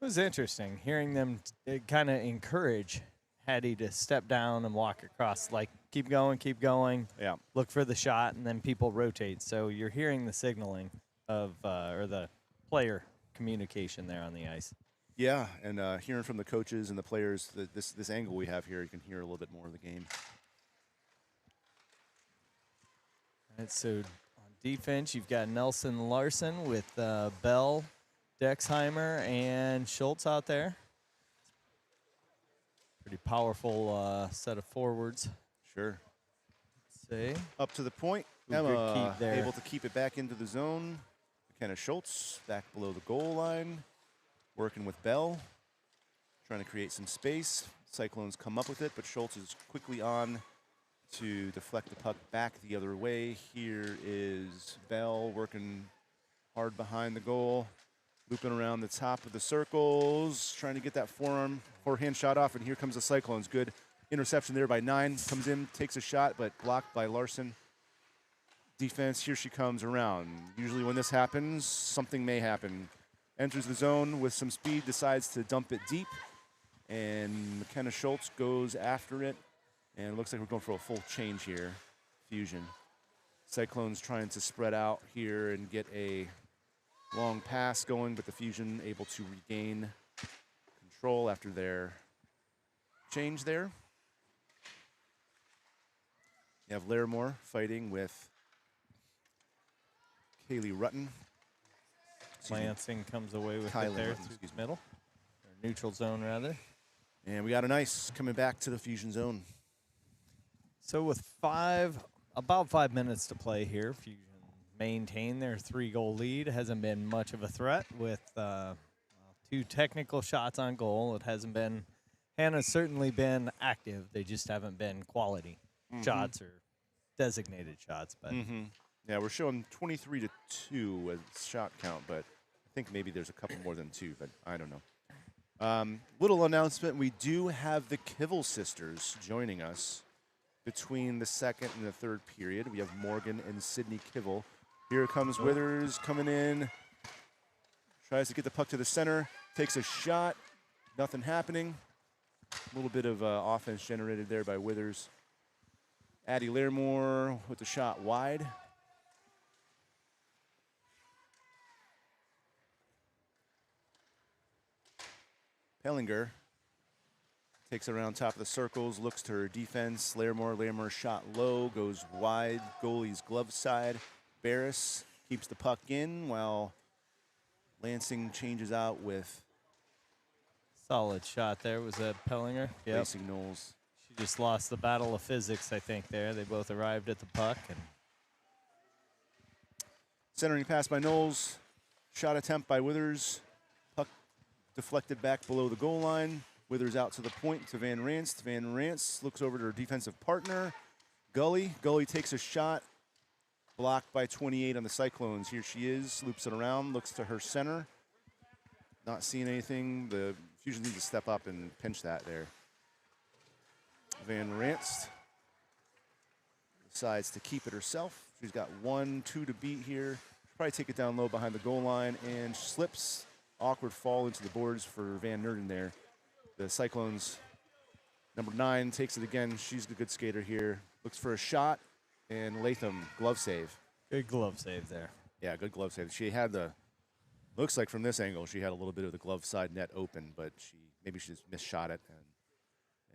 It was interesting hearing them kind of encourage Hattie to step down and walk across, like keep going, look for the shot, and then people rotate. So you're hearing the signaling of, or the player communication there on the ice. Yeah, and hearing from the coaches and the players, this angle we have here, you can hear a little bit more of the game. Right, so on defense, you've got Nelson Larson with Bell, Dexheimer, and Schultz out there. Pretty powerful set of forwards. Sure. Let's see. Up to the point. Emma able to keep it back into the zone. McKenna Schultz back below the goal line, working with Bell, trying to create some space. Cyclones come up with it, but Schultz is quickly on to deflect the puck back the other way. Here is Bell working hard behind the goal, looping around the top of the circles, trying to get that forehand shot off, and here comes the Cyclones. Good interception there by 9. Comes in, takes a shot, but blocked by Larson. Defense, here she comes around. Usually when this happens, something may happen. Enters the zone with some speed, decides to dump it deep, and McKenna Schultz goes after it. And it looks like we're going for a full change here, Fusion. Cyclones trying to spread out here and get a long pass going, but the Fusion able to regain control after their change there. You have Larimore fighting with Kaylee Rutten. Lansing comes away with Kylie it there Rutten, through the middle, or neutral zone rather. And we got an ice coming back to the Fusion zone. So with about 5 minutes to play here, Fusion maintain their 3-goal lead. Hasn't been much of a threat with 2 technical shots on goal. It hasn't been, Hannah's certainly been active. They just haven't been quality shots or designated shots. But yeah, we're showing 23-2 as shot count, but I think maybe there's a couple more than 2, but I don't know. Little announcement, we do have the Kivel sisters joining us between the second and the third period. We have Morgan and Sydney Kivel. Here comes Withers coming in. Tries to get the puck to the center. Takes a shot. Nothing happening. A little bit of offense generated there by Withers. Addie Larimore with the shot wide. Pellinger takes it around top of the circles, looks to her defense. Larimore shot low, goes wide, goalie's glove side. Barris keeps the puck in while Lansing changes out with. Solid shot there. Was that Pellinger? Yep. Racing Knowles. She just lost the battle of physics, I think, there. They both arrived at the puck. And centering pass by Knowles. Shot attempt by Withers. Puck deflected back below the goal line. Withers out to the point to Van Ranst. Van Ranst looks over to her defensive partner, Gully. Gully takes a shot, blocked by 28 on the Cyclones. Here she is, loops it around, looks to her center. not seeing anything. The Fusion needs to step up and pinch that there. Van Ranst decides to keep it herself. She's got 1-2 to beat here. Probably take it down low behind the goal line and slips. Awkward fall into the boards for Van Nerden there. The Cyclones, number 9, takes it again. She's a good skater here. Looks for a shot, and Latham, glove save. Good glove save there. Yeah, good glove save. She had the, looks like from this angle, she had a little bit of the glove side net open, but maybe she just misshot it.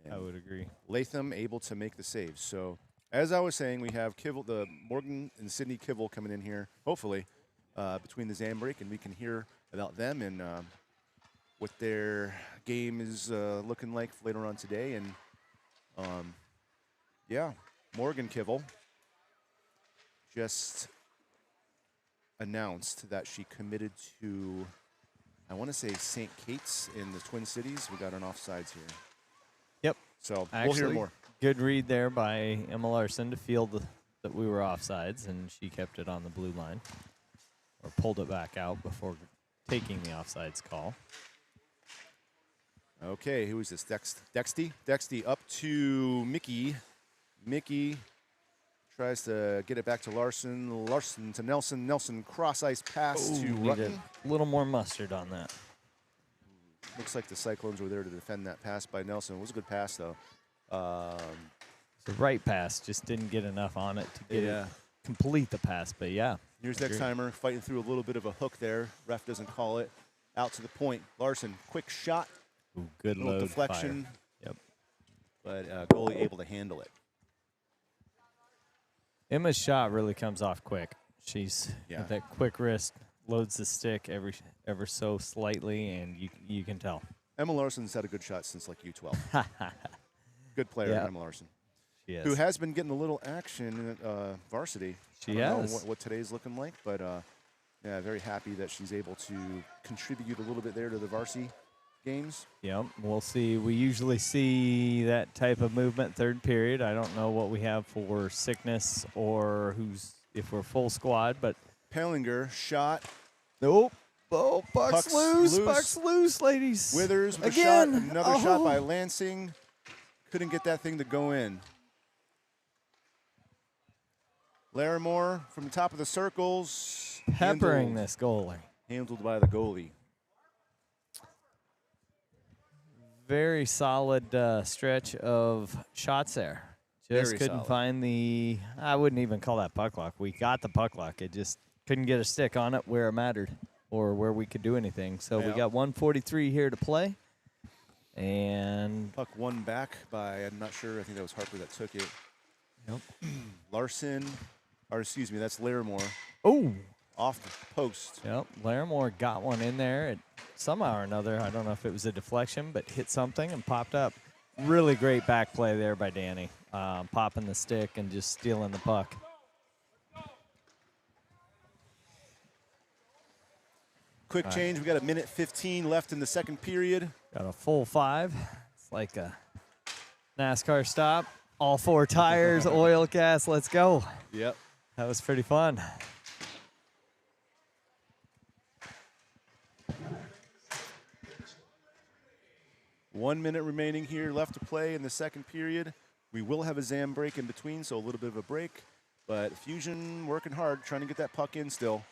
And I would agree. Latham able to make the save. So, as I was saying, we have Kivel, the Morgan and Sydney Kivel coming in here, hopefully, between the Zam break, and we can hear about them and what their game is looking like later on today. And, yeah, Morgan Kivel just announced that she committed to, I want to say, St. Kate's in the Twin Cities. We got an offsides here. Yep. So Actually, we'll hear more. Good read there by Emma Larson to field that we were offsides, and she kept it on the blue line, or pulled it back out before taking the offsides call. Okay, who is this? Dexty? Dexty up to Mickey. Mickey tries to get it back to Larson. Larson to Nelson. Nelson cross ice pass to Rutten. A little more mustard on that. Looks like the Cyclones were there to defend that pass by Nelson. It was a good pass, though. The right pass just didn't get enough on it to get it complete the pass, but yeah. Here's Dexheimer fighting through a little bit of a hook there. Ref doesn't call it. Out to the point. Larson, quick shot. Ooh, good little load deflection. Fire. Yep. But goalie able to handle it. Emma's shot really comes off quick. She's got that quick wrist, loads the stick ever so slightly, and you can tell. Emma Larson's had a good shot since like U12. Good player, Emma Larson. She is. Who has been getting a little action at varsity. She I don't has. know what today's looking like, but yeah, very happy that she's able to contribute a little bit there to the varsity games. Yep, we'll see. We usually see that type of movement third period. I don't know what we have for sickness or if we're full squad, but Pellinger shot. Nope. Oh, puck's loose. Puck's loose, ladies. Withers with again. A shot. Another shot by Lansing. Couldn't get that thing to go in. Larimore from the top of the circles. Peppering this goalie. Handled by the goalie. Very solid stretch of shots there. Just Very couldn't solid. find the, I wouldn't even call that puck luck. We got the puck luck. It just couldn't get a stick on it where it mattered or where we could do anything. So we got 1:43 here to play. And Puck won back by, I'm not sure, I think that was Harper that took it. Yep. Larson, or excuse me, that's Larimore. Oh. Off the post. Yep, Larimore got one in there. It, somehow or another, I don't know if it was a deflection, but hit something and popped up. Really great back play there by Danny. Popping the stick and just stealing the puck. Quick change. We got 1:15 left in the second period. Got a full 5. It's like a NASCAR stop. All 4 tires, oil, gas, let's go. Yep. That was pretty fun. One minute remaining here left to play in the second period. We will have a Zam break in between, so a little bit of a break. But Fusion working hard, trying to get that puck in still.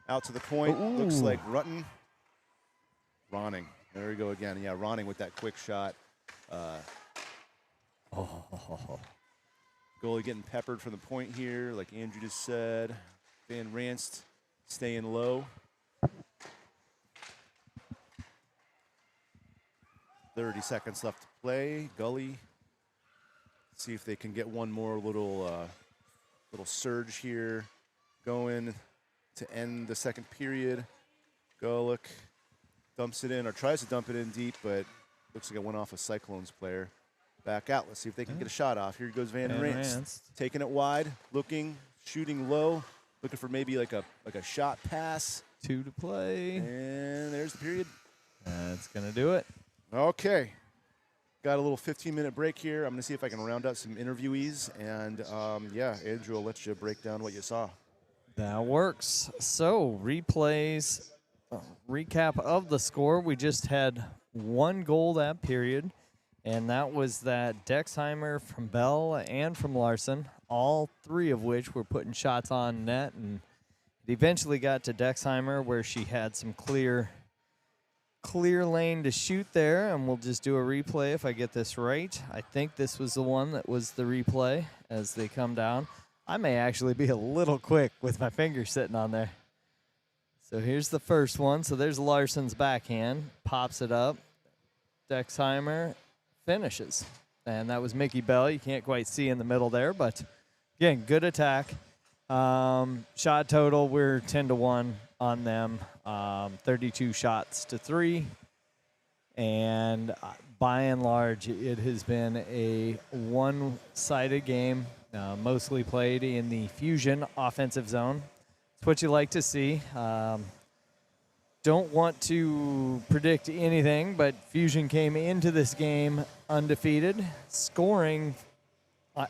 Out to the point. Ooh. Looks like Rutten. Ronning. There we go again. Yeah, Ronning with that quick shot. Goalie getting peppered from the point here, like Andrew just said. Van Ranst staying low. 30 seconds left to play. Gully. See if they can get one more little surge here going to end the second period. Gulick dumps it in, or tries to dump it in deep, but looks like it went off a Cyclones player. Back out. Let's see if they can get a shot off. Here goes Van Ranst. Taking it wide, looking, shooting low, looking for maybe like a shot pass. 2 to play. And there's the period. That's going to do it. Okay. Got a little 15-minute break here. I'm going to see if I can round up some interviewees. And, yeah, Andrew will let you break down what you saw. That works. So, replays recap of the score. We just had one goal that period, and that was that Dexheimer from Bell and from Larson, all three of which were putting shots on net, and it eventually got to Dexheimer where she had some clear lane to shoot there, and we'll just do a replay if I get this right. I think this was the one that was the replay as they come down. I may actually be a little quick with my finger sitting on there. So here's the first one. So there's Larson's backhand, pops it up. Dexheimer finishes. And that was Mickey Bell. You can't quite see in the middle there, but again, good attack. Shot total, we're 10-1 on them. 32 shots to 3. And by and large, it has been a one-sided game, mostly played in the Fusion offensive zone. It's what you like to see. Don't want to predict anything, but Fusion came into this game undefeated, scoring,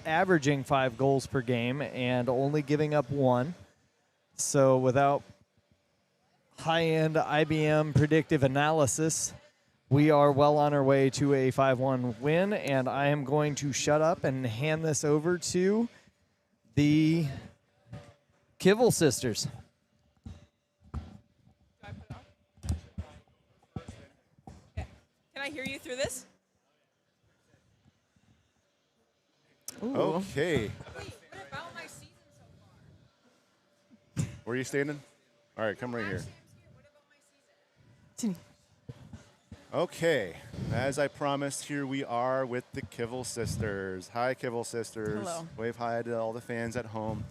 averaging 5 goals per game and only giving up 1. So without high-end IBM predictive analysis, we are well on our way to a 5-1 win, and I am going to shut up and hand this over to the Kivel sisters. Can I hear you through this? Ooh. Okay. Wait, what about my season so far? Where are you standing? All right, come right here. What about my season? Okay, as I promised, here we are with the Kivel sisters. Hi, Kivel sisters. Hello. Wave hi to all the fans at home.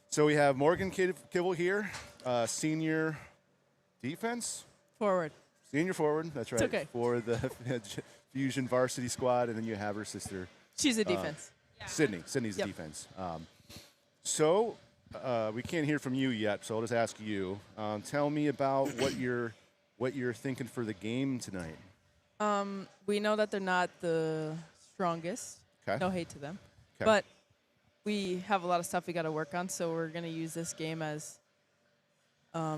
So we have Morgan Kivel here, senior defense, Forward. senior forward. That's right. It's okay. For the Fusion varsity squad, and then you have her sister, She's a defense. Sydney. Sydney's Yep. defense. So we can't hear from you yet, so I'll just ask you. Tell me about what you're thinking for the game tonight. We know that they're not the strongest. Okay. No hate to them. 'Kay. But we have a lot of stuff we got to work on, so we're going to use this game as, I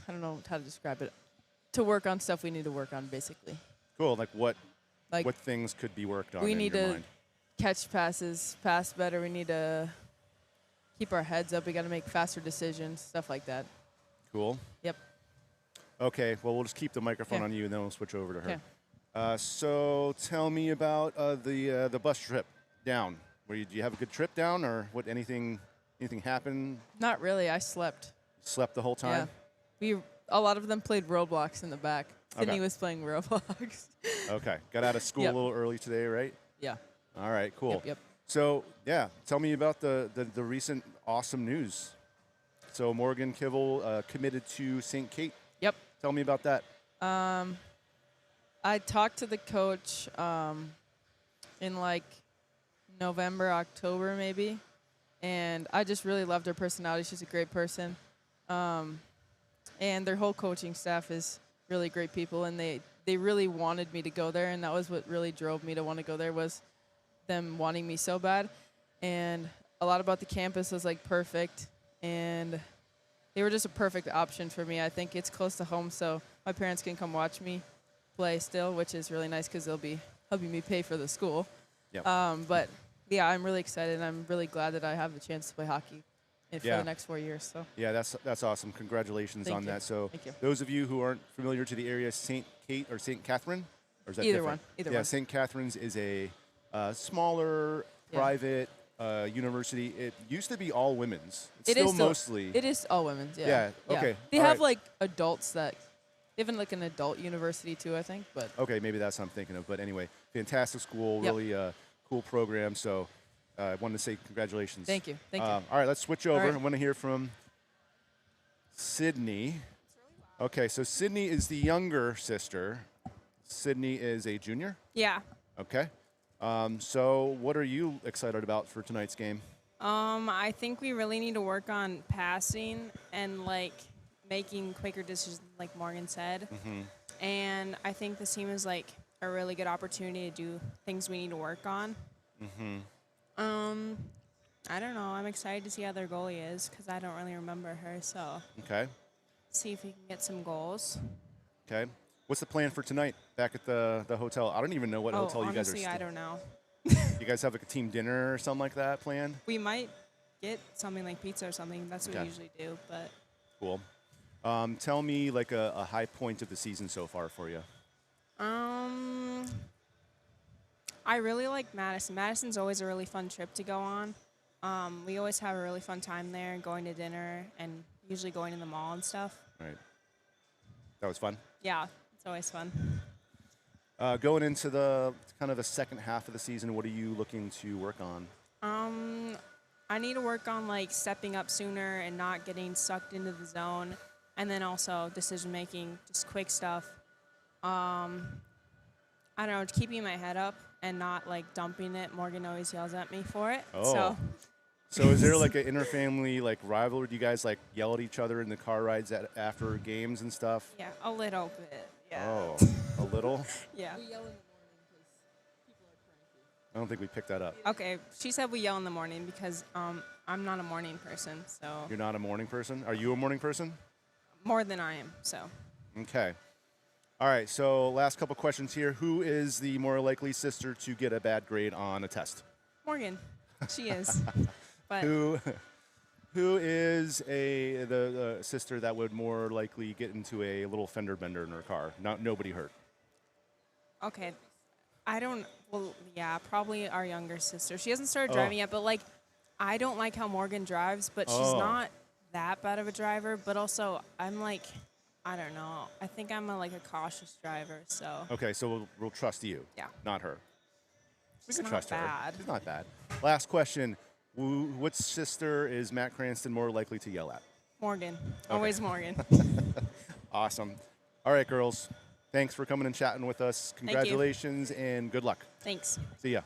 don't know how to describe it, to work on stuff we need to work on, basically. Cool. Like what Like things could be worked on we in need your to mind? catch passes, pass better. We need to keep our heads up. We got to make faster decisions, stuff like that. Cool. Yep. Okay. Well, we'll just keep the microphone 'Kay. on you, and then we'll switch over to her. 'Kay. So tell me about the bus trip down. Do you have a good trip down, or what? Anything happened? Not really. I slept. Slept the whole time? Yeah. A lot of them played Roblox in the back. Sydney Okay. was playing Roblox. Okay. Got out of school Yep. a little early today, right? Yeah. All right. Cool. Yep. So yeah, tell me about the recent awesome news. So Morgan Kivel committed to St. Kate. Yep. Tell me about that. I talked to the coach in like November, October maybe, and I just really loved her personality. She's a great person, and their whole coaching staff is really great people, and they really wanted me to go there, and that was what really drove me to want to go there, was them wanting me so bad. And a lot about the campus was like perfect, and they were just a perfect option for me. I think it's close to home, so my parents can come watch me play still, which is really nice because they'll be helping me pay for the school. Yep. But yeah, I'm really excited, and I'm really glad that I have the chance to play hockey for Yeah. the next 4 years. So Yeah, that's awesome. Congratulations Thank on you. that. So Thank you. those of you who aren't familiar to the area, St. Kate or St. Catherine, or is that Either different? one, either yeah, one. St. Catherine's is a smaller Yeah. private university. It used to be all women's. It's it still is still, mostly. It is all women's. Yeah, Yeah. okay, They all have right. like adults that, even like an adult university too, I think. But Okay, maybe that's what I'm thinking of. But anyway, fantastic school, Yep. really cool program. So I wanted to say congratulations. Thank you. Thank you. All right, let's switch over. right. I want to hear from Sydney. Okay, so Sydney is the younger sister. Sydney is a junior. Yeah. Okay. So what are you excited about for tonight's game? I think we really need to work on passing and like making quicker decisions, like Morgan said. And I think this team is like a really good opportunity to do things we need to work on. I don't know. I'm excited to see how their goalie is because I don't really remember her. So Okay. see if we can get some goals. Okay. What's the plan for tonight back at the hotel? I don't even know what hotel you guys are honestly, staying. I don't know. You guys have like a team dinner or something like that planned? We might get something like pizza or something. That's what Okay. we usually do. But Cool. Tell me like a high point of the season so far for you. I really like Madison. Madison's always a really fun trip to go on. We always have a really fun time there, going to dinner and usually going in the mall and stuff. Right. That was fun. Yeah, it's always fun. Going into the kind of the second half of the season, what are you looking to work on? I need to work on like stepping up sooner and not getting sucked into the zone, and then also decision making, just quick stuff. I don't know, keeping my head up and not like dumping it. Morgan always yells at me for it. Oh. So is there like an interfamily like rivalry? Do you guys like yell at each other in the car rides after games and stuff? Yeah, a little bit. Yeah. Oh, a little? Yeah. We yell in the morning because people are cranky. I don't think we picked that up. Okay, she said we yell in the morning because I'm not a morning person, so You're not a morning person? Are you a morning person? more than I am. So Okay. All right, so last couple questions here. Who is the more likely sister to get a bad grade on a test? Morgan, she is. But Who is the sister that would more likely get into a little fender bender in her car? Nobody hurt. okay, I don't. Well, yeah, probably our younger sister. She hasn't started Oh. driving yet, but like, I don't like how Morgan drives, but she's Oh. not that bad of a driver. But also, I'm like, I don't know. I think I'm like a cautious driver, so Okay, so we'll trust you. Yeah. Not her. We She's can not trust her. bad. She's not bad. Last question. Which sister is Matt Cranston more likely to yell at? Morgan, always Morgan. Awesome. All right, girls. Thanks for coming and chatting with us. you. Congratulations and good luck. Thanks. See ya.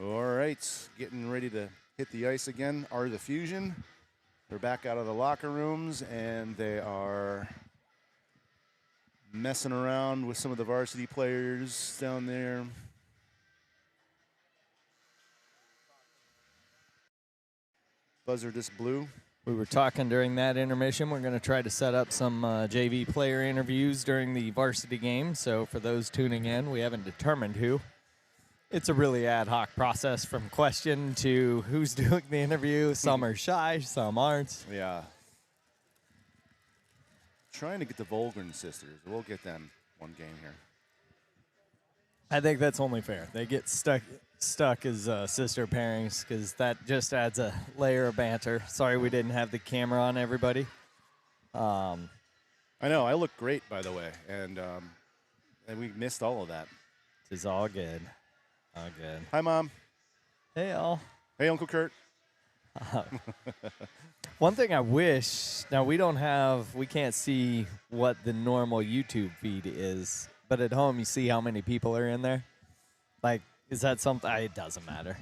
All right, getting ready to hit the ice again are the Fusion. They're back out of the locker rooms, and they are messing around with some of the varsity players down there. Buzzer just blew. We were talking during that intermission. We're going to try to set up some JV player interviews during the varsity game. So for those tuning in, we haven't determined who. It's a really ad hoc process from question to who's doing the interview. Some are shy, some aren't. Yeah. Trying to get the Volgren sisters. We'll get them one game here. I think that's only fair. They get stuck as sister pairings because that just adds a layer of banter. Sorry we didn't have the camera on everybody. I know. I look great, by the way, and we missed all of that. It's all good. All good. Hi, Mom. Hey, all. Hey, Uncle Kurt. One thing I wish, now we can't see what the normal YouTube feed is, but at home you see how many people are in there. Like, is that something? It doesn't matter.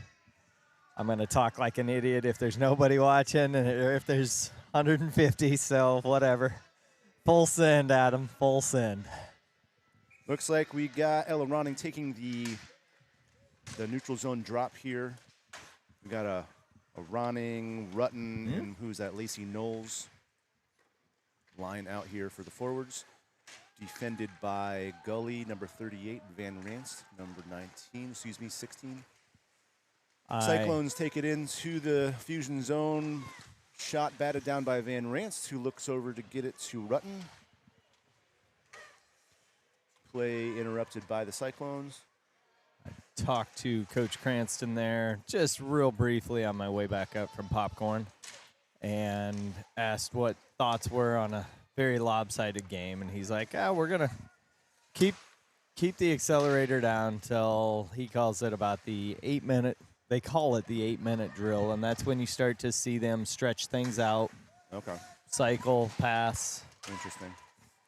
I'm going to talk like an idiot if there's nobody watching or if there's 150, so whatever. Full send, Adam, full send. Looks like we got Ella Ronning taking the neutral zone drop here. We got a Ronning, Rutten, and who's that? Lacey Knowles. Line out here for the forwards. Defended by Gully, number 38, Van Ranst, number 16. Cyclones take it into the Fusion zone. Shot batted down by Van Ranst, who looks over to get it to Rutten. Play interrupted by the Cyclones. Talked to Coach Cranston there just real briefly on my way back up from Popcorn and asked what thoughts were on a very lopsided game, and he's like, we're gonna keep the accelerator down till he calls it about the 8-minute. They call it the 8-minute drill, and that's when you start to see them stretch things out. Okay. Cycle, pass. Interesting.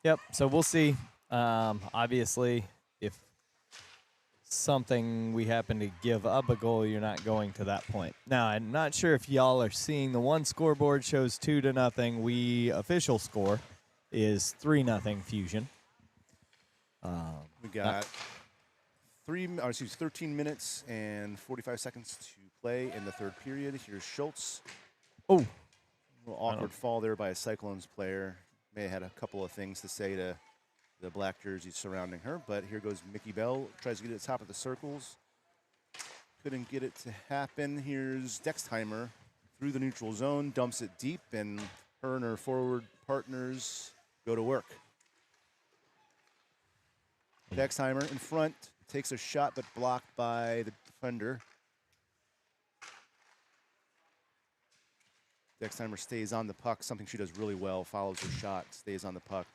Yep. So we'll see. Obviously, if something we happen to give up a goal, you're not going to that point. Now, I'm not sure if y'all are seeing the one scoreboard shows 2-0. We official score is 3-0 Fusion. We got 13 minutes and 45 seconds to play in the third period. Here's Schultz. Oh, A little awkward fall there by a Cyclones player. May have had a couple of things to say to the black jerseys surrounding her, but here goes Mickey Bell. Tries to get it to the top of the circles. Couldn't get it to happen. Here's Dextheimer through the neutral zone, dumps it deep, and her and her forward partners go to work. Dextheimer in front, takes a shot, but blocked by the defender. Dextheimer stays on the puck, something she does really well, follows her shot, stays on the puck.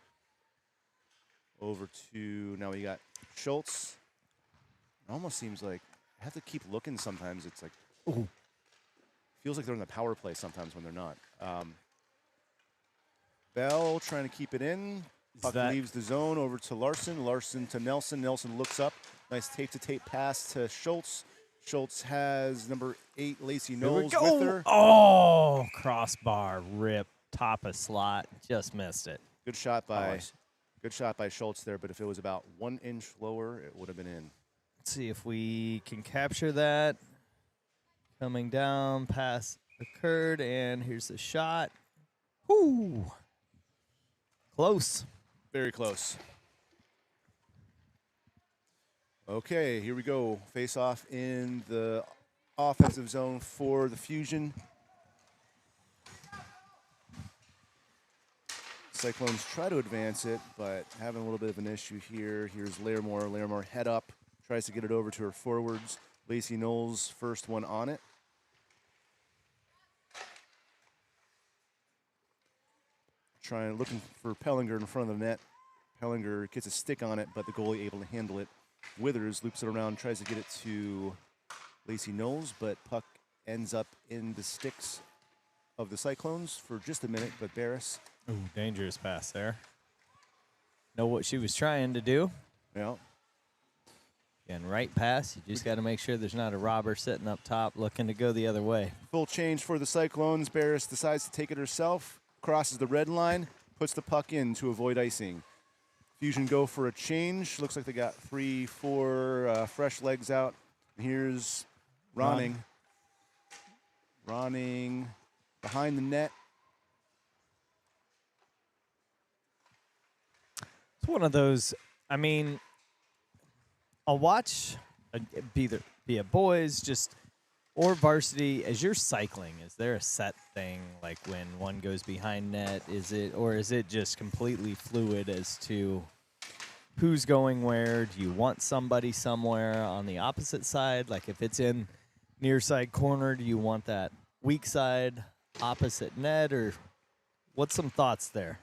Over to, now we got Schultz. It almost seems like I have to keep looking sometimes. It's like, ooh. Feels like they're in the power play sometimes when they're not. Bell trying to keep it in. Puck leaves the zone over to Larson. Larson to Nelson. Nelson looks up. Nice tape-to-tape pass to Schultz. Schultz has number 8, Lacey Knowles with her. Oh, crossbar, rip, top of slot. Just missed it. Good shot by Schultz there, but if it was about 1 inch lower, it would have been in. Let's see if we can capture that. Coming down, pass occurred, and here's the shot. Whoo! Close. Very close. Okay, here we go. Face off in the offensive zone for the Fusion. Cyclones try to advance it, but having a little bit of an issue here. Here's Larimore. Larimore head up, tries to get it over to her forwards. Lacey Knowles, first one on it. Looking for Pellinger in front of the net. Pellinger gets a stick on it, but the goalie able to handle it. Withers loops it around, tries to get it to Lacey Knowles, but puck ends up in the sticks of the Cyclones for just a minute, but Barris. Ooh, dangerous pass there. Know what she was trying to do. Yeah. And right pass, you just got to make sure there's not a robber sitting up top looking to go the other way. Full change for the Cyclones. Barris decides to take it herself, crosses the red line, puts the puck in to avoid icing. Fusion go for a change. Looks like they got 3-4 fresh legs out. Here's Ronning. Ronning behind the net. It's one of those, I mean, I'll watch be it boys just or varsity as you're cycling. Is there a set thing like when one goes behind net? Is it just completely fluid as to who's going where? Do you want somebody somewhere on the opposite side? Like if it's in near side corner, do you want that weak side opposite net, or what's some thoughts there,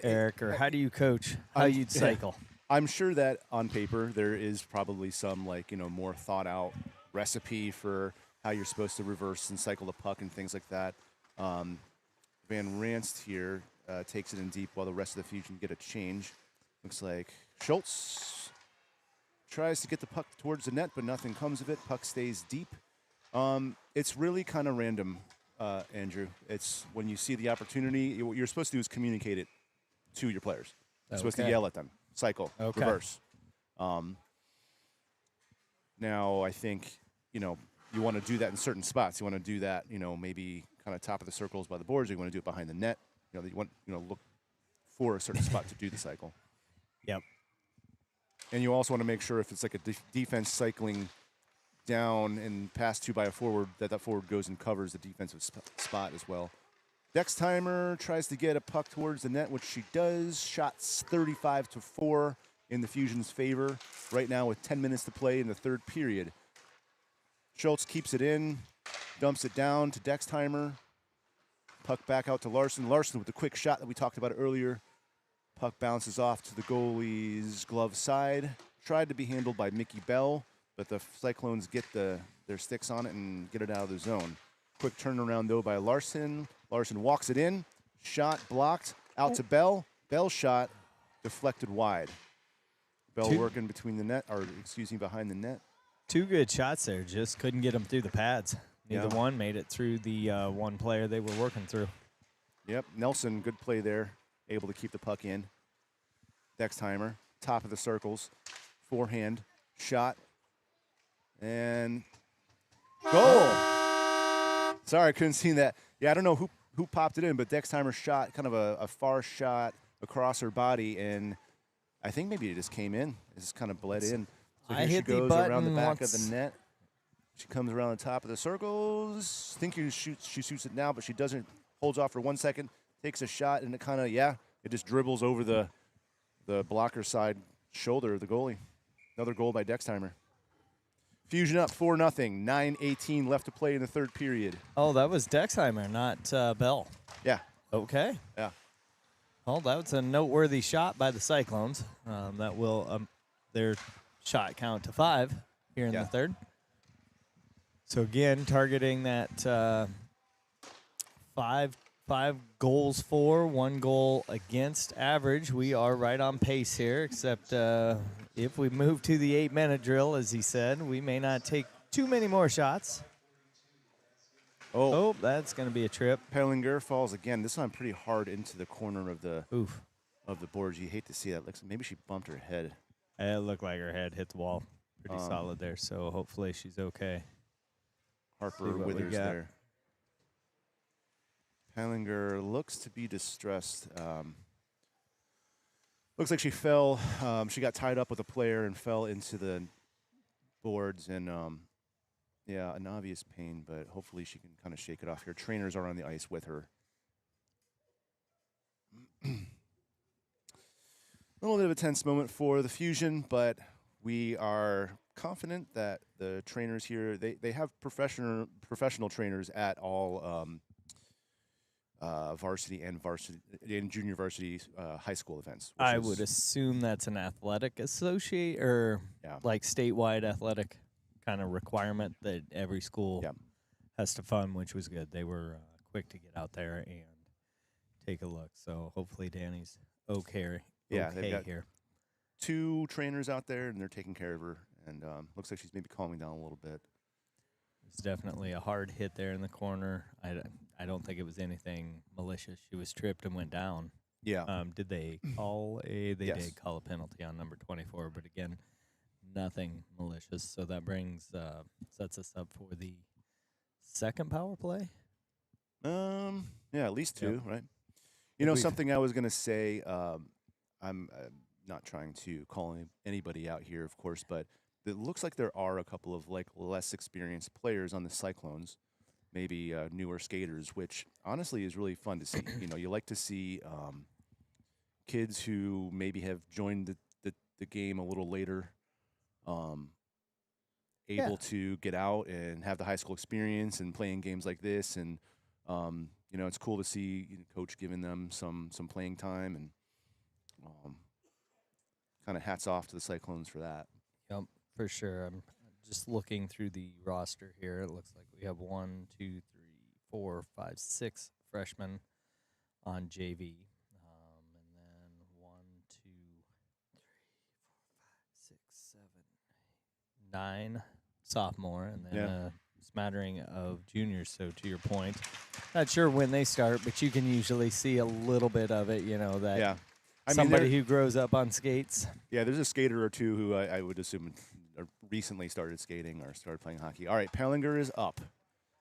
Eric? Or how do you coach how you'd cycle? I'm sure that on paper there is probably some more thought out recipe for how you're supposed to reverse and cycle the puck and things like that. Van Ranst here takes it in deep while the rest of the Fusion get a change. Looks like Schultz tries to get the puck towards the net, but nothing comes of it. Puck stays deep. It's really kind of random, Andrew. It's when you see the opportunity, what you're supposed to do is communicate it to your players. You're supposed to yell at them. Cycle, reverse. Now, I think, you want to do that in certain spots. You want to do that, maybe kind of top of the circles by the boards. Or you want to do it behind the net. You want, look for a certain spot to do the cycle. Yep. And you also want to make sure if it's like a defense cycling down and passed to by a forward, that forward goes and covers the defensive spot as well. Dextimer tries to get a puck towards the net, which she does. Shots 35-4 in the Fusion's favor right now with 10 minutes to play in the third period. Schultz keeps it in, dumps it down to Dextimer. Puck back out to Larson. Larson with the quick shot that we talked about earlier. Puck bounces off to the goalie's glove side. Tried to be handled by Mickey Bell, but the Cyclones get their sticks on it and get it out of the zone. Quick turnaround, though, by Larson. Larson walks it in. Shot blocked. Out to Bell. Bell shot deflected wide. Bell working between the net, behind the net. Two good shots there. Just couldn't get them through the pads. Neither one made it through the one player they were working through. Yep. Nelson, good play there. Able to keep the puck in. Dextimer, top of the circles. Forehand. Shot. And goal. Sorry, I couldn't see that. Yeah, I don't know who popped it in, but Dextimer shot kind of a far shot across her body, and I think maybe it just came in. It just kind of bled in. So I hit she goes the button around the back once. of the net. She comes around the top of the circles. Think she shoots it now, but she doesn't. Holds off for 1 second, takes a shot, and it kind of, it just dribbles over the blocker side shoulder of the goalie. Another goal by Dextimer. Fusion up 4-0. 9:18 left to play in the third period. Oh, that was Dexheimer, not Bell. Yeah. Okay. Yeah. Well, that was a noteworthy shot by the Cyclones. That will their shot count to 5 here in the third. So again, targeting that 5 goals for, 1 goal against average. We are right on pace here, except if we move to the 8-minute drill, as he said, we may not take too many more shots. Oh, that's going to be a trip. Pellinger falls again. This one pretty hard into the corner of the boards. You hate to see that. Maybe she bumped her head. It looked like her head hit the wall. Pretty solid there, so hopefully she's okay. Harper withers there. Pellinger looks to be distressed. Looks like she fell. She got tied up with a player and fell into the boards, and an obvious pain, but hopefully she can kind of shake it off here. Trainers are on the ice with her. A little bit of a tense moment for the Fusion, but we are confident that the trainers here, they have professional trainers at all varsity and junior varsity high school events. I would assume that's an athletic associate or like statewide athletic kind of requirement that every school has to fund, which was good. They were quick to get out there and take a look. So hopefully Danny's okay. Yeah, they've got here. 2 trainers out there, and they're taking care of her. and looks like she's maybe calming down a little bit. It's definitely a hard hit there in the corner. I don't think it was anything malicious. She was tripped and went down. Yeah. Did they call a? They Yes. did call a penalty on number 24, but again, nothing malicious. So that brings sets us up for the second power play. Yeah, at least two, Yep. right? Think we've- Something I was gonna say. I'm not trying to call anybody out here, of course, but it looks like there are a couple of like less experienced players on the Cyclones, maybe newer skaters, which honestly is really fun to see. You like to see kids who maybe have joined the game a little later, able to get out and have the high school experience and playing games like this, and it's cool to see coach giving them some playing time, and kind of hats off to the Cyclones for that. Yep, for sure. I'm just looking through the roster here. It looks like we have 1, 2, 3, 4, 5, 6 freshmen on JV. And then 1, 2, 3, 4, 5, 6, 7, 8, 9 sophomore, and then a smattering of juniors. So to your point, not sure when they start, but you can usually see a little bit of it, that Yeah. somebody who grows up on skates. Yeah, there's a skater or two who I would assume recently started skating or started playing hockey. All right, Pellinger is up.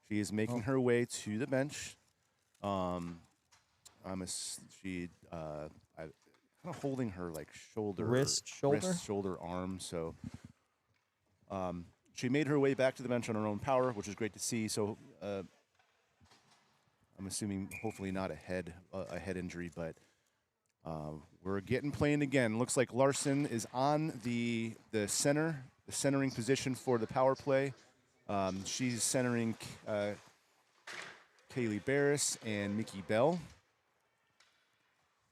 She is making her way to the bench. She kind of holding her like Wrist, shoulder? arm. So she made her way back to the bench on her own power, which is great to see. So I'm assuming hopefully not a head injury, but we're getting playing again. Looks like Larson is on the centering position for the power play. She's centering Kaylee Barris and Mickey Bell.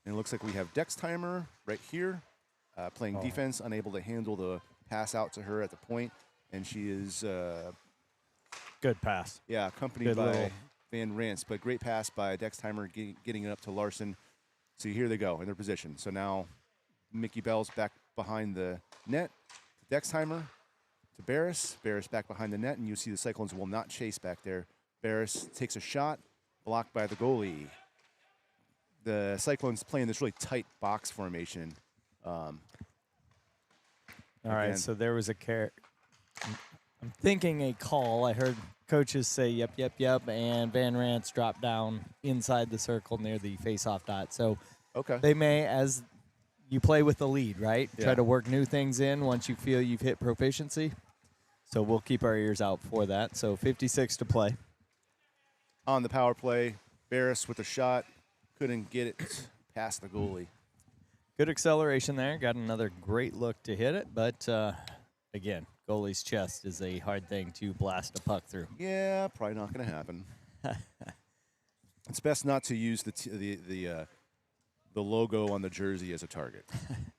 And it looks like we have Dextimer right here playing defense, unable to handle the pass out to her at the point. And she is, Good pass. accompanied Good by little- Van Rance. But great pass by Dextimer getting it up to Larson. So here they go in their position. So now Mickey Bell's back behind the net. Dextimer to Barris. Barris back behind the net, and you see the Cyclones will not chase back there. Barris takes a shot, blocked by the goalie. The Cyclones playing this really tight box formation. All right, Again. so there was I'm thinking a call. I heard coaches say, yep, and Van Rance dropped down inside the circle near the face-off dot. So Okay. they may, as you play with the lead, right, Yeah. try to work new things in once you feel you've hit proficiency. So we'll keep our ears out for that. So 56 to play. On the power play, Barris with a shot. Couldn't get it past the goalie. Good acceleration there. Got another great look to hit it, but again, goalie's chest is a hard thing to blast a puck through. Yeah, probably not going to happen. It's best not to use the logo on the jersey as a target.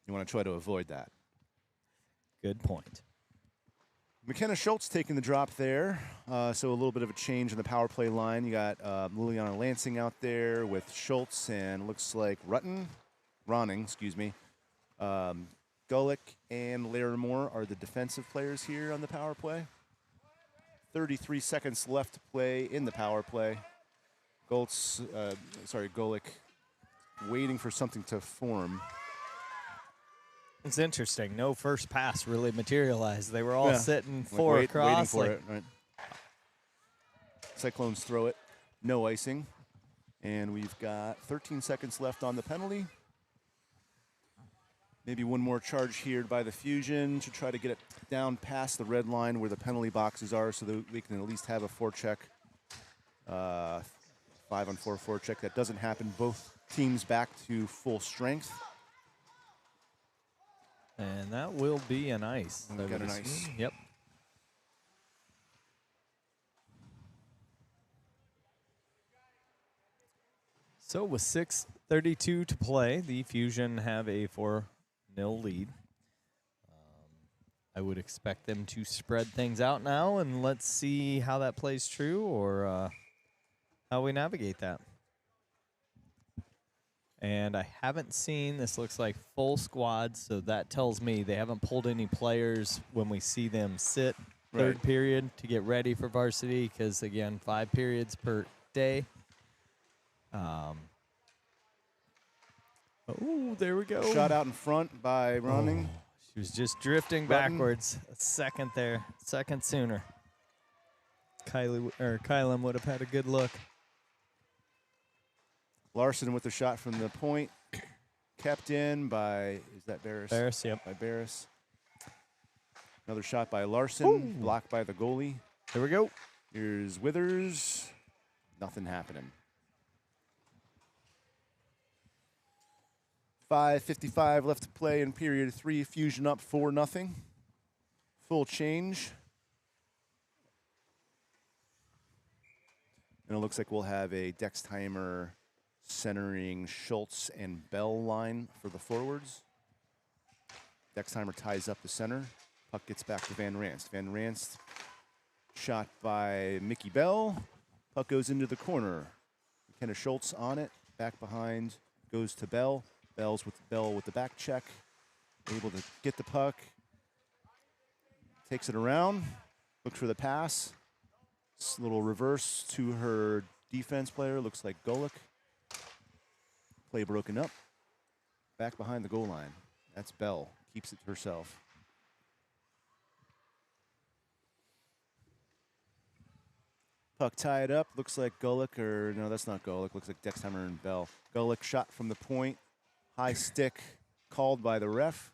You want to try to avoid that. Good point. McKenna Schultz taking the drop there. So a little bit of a change in the power play line. You got Liliana Lansing out there with Schultz and looks like Ronning, excuse me. Gulick and Larimore are the defensive players here on the power play. 33 seconds left to play in the power play. Gulick waiting for something to form. It's interesting. No first pass really materialized. They were all sitting four Waiting across. for it, right? Cyclones throw it. No icing. And we've got 13 seconds left on the penalty. Maybe one more charge here by the Fusion to try to get it down past the red line where the penalty boxes are so that we can at least have a forecheck, 5-on-4 forecheck. That doesn't happen. Both teams back to full strength. And that will be an ice. We got an ice. Yep. So with 6:32 to play, the Fusion have a 4-0 lead. I would expect them to spread things out now, and let's see how that plays true or how we navigate that. And I haven't seen, this looks like full squad, so that tells me they haven't pulled any players when we see them sit third Right. period to get ready for varsity, because, again, 5 periods per day. Oh, there we go. Shot out in front by Running. She was just drifting Button. backwards a second there, second sooner. Kylan would have had a good look. Larson with the shot from the point. Kept in by, is that Barris? Barris, yep. By Barris. Another shot by Larson, blocked by the goalie. Here we go. Here's Withers. Nothing happening. 5:55 left to play in period 3. Fusion up 4-0. Full change. And it looks like we'll have a Dextheimer centering Schultz and Bell line for the forwards. Dextheimer ties up the center. Puck gets back to Van Ranst. Van Ranst shot by Mickey Bell. Puck goes into the corner. McKenna Schultz on it. Back behind. Goes to Bell. Bell with the back check. Able to get the puck. Takes it around. Looks for the pass. Little reverse to her defense player. Looks like Golick. Play broken up. Back behind the goal line. That's Bell. Keeps it to herself. Puck tied up. Looks like Golick, or no, that's not Golick. Looks like Dextheimer and Bell. Golick shot from the point. High stick called by the ref.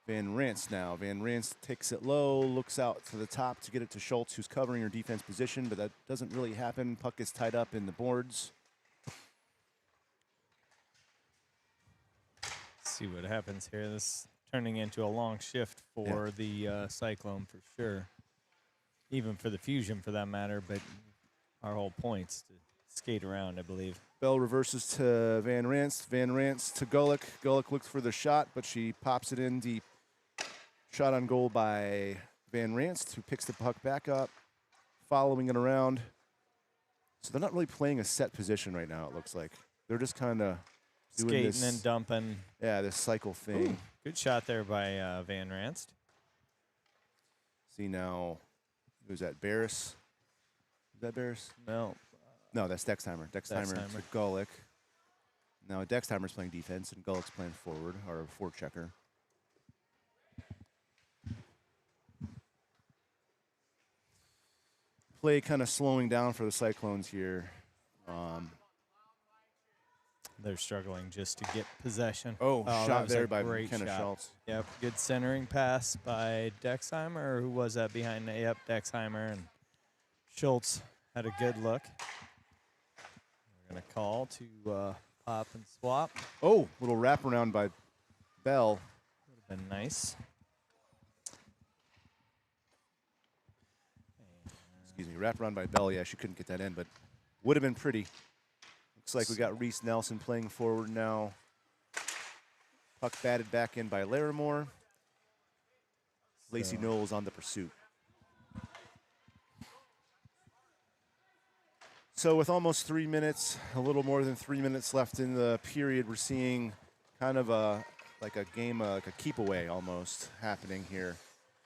Van Ranst now. Van Ranst takes it low, looks out to the top to get it to Schultz, who's covering her defense position, but that doesn't really happen. Puck gets tied up in the boards. See what happens here. This is turning into a long shift for the Cyclone for sure. Even for the Fusion for that matter, but our whole point's to skate around, I believe. Bell reverses to Van Ranst. Van Ranst to Golick. Golick looks for the shot, but she pops it in deep. Shot on goal by Van Ranst, who picks the puck back up, following it around. So they're not really playing a set position right now, it looks like. They're just kind of doing Skating this, and dumping. yeah, this cycle thing. Ooh, good shot there by Van Ranst. See now, who's that, Barris? Is that Barris? No. No, that's Dextheimer. Dextheimer to Golick. Now Dextheimer's playing defense, and Golick's playing forward, or forechecker. Play kind of slowing down for the Cyclones here. They're struggling just to get possession. Shot that was there a by great McKenna shot. Schultz. Yep, good centering pass by Dexheimer, or who was that behind? Yep, Dexheimer, and Schultz had a good look. We're going to call to pop and swap. Oh, little wraparound by Bell. Would have been nice. Excuse me, wraparound by Bell. Yeah, she couldn't get that in, but would have been pretty. Looks like we got Reese Nelson playing forward now. Puck batted back in by Larimore. Lacey Knowles on the pursuit. So with almost 3 minutes, a little more than 3 minutes left in the period, we're seeing kind of like a game, like a keep away almost happening here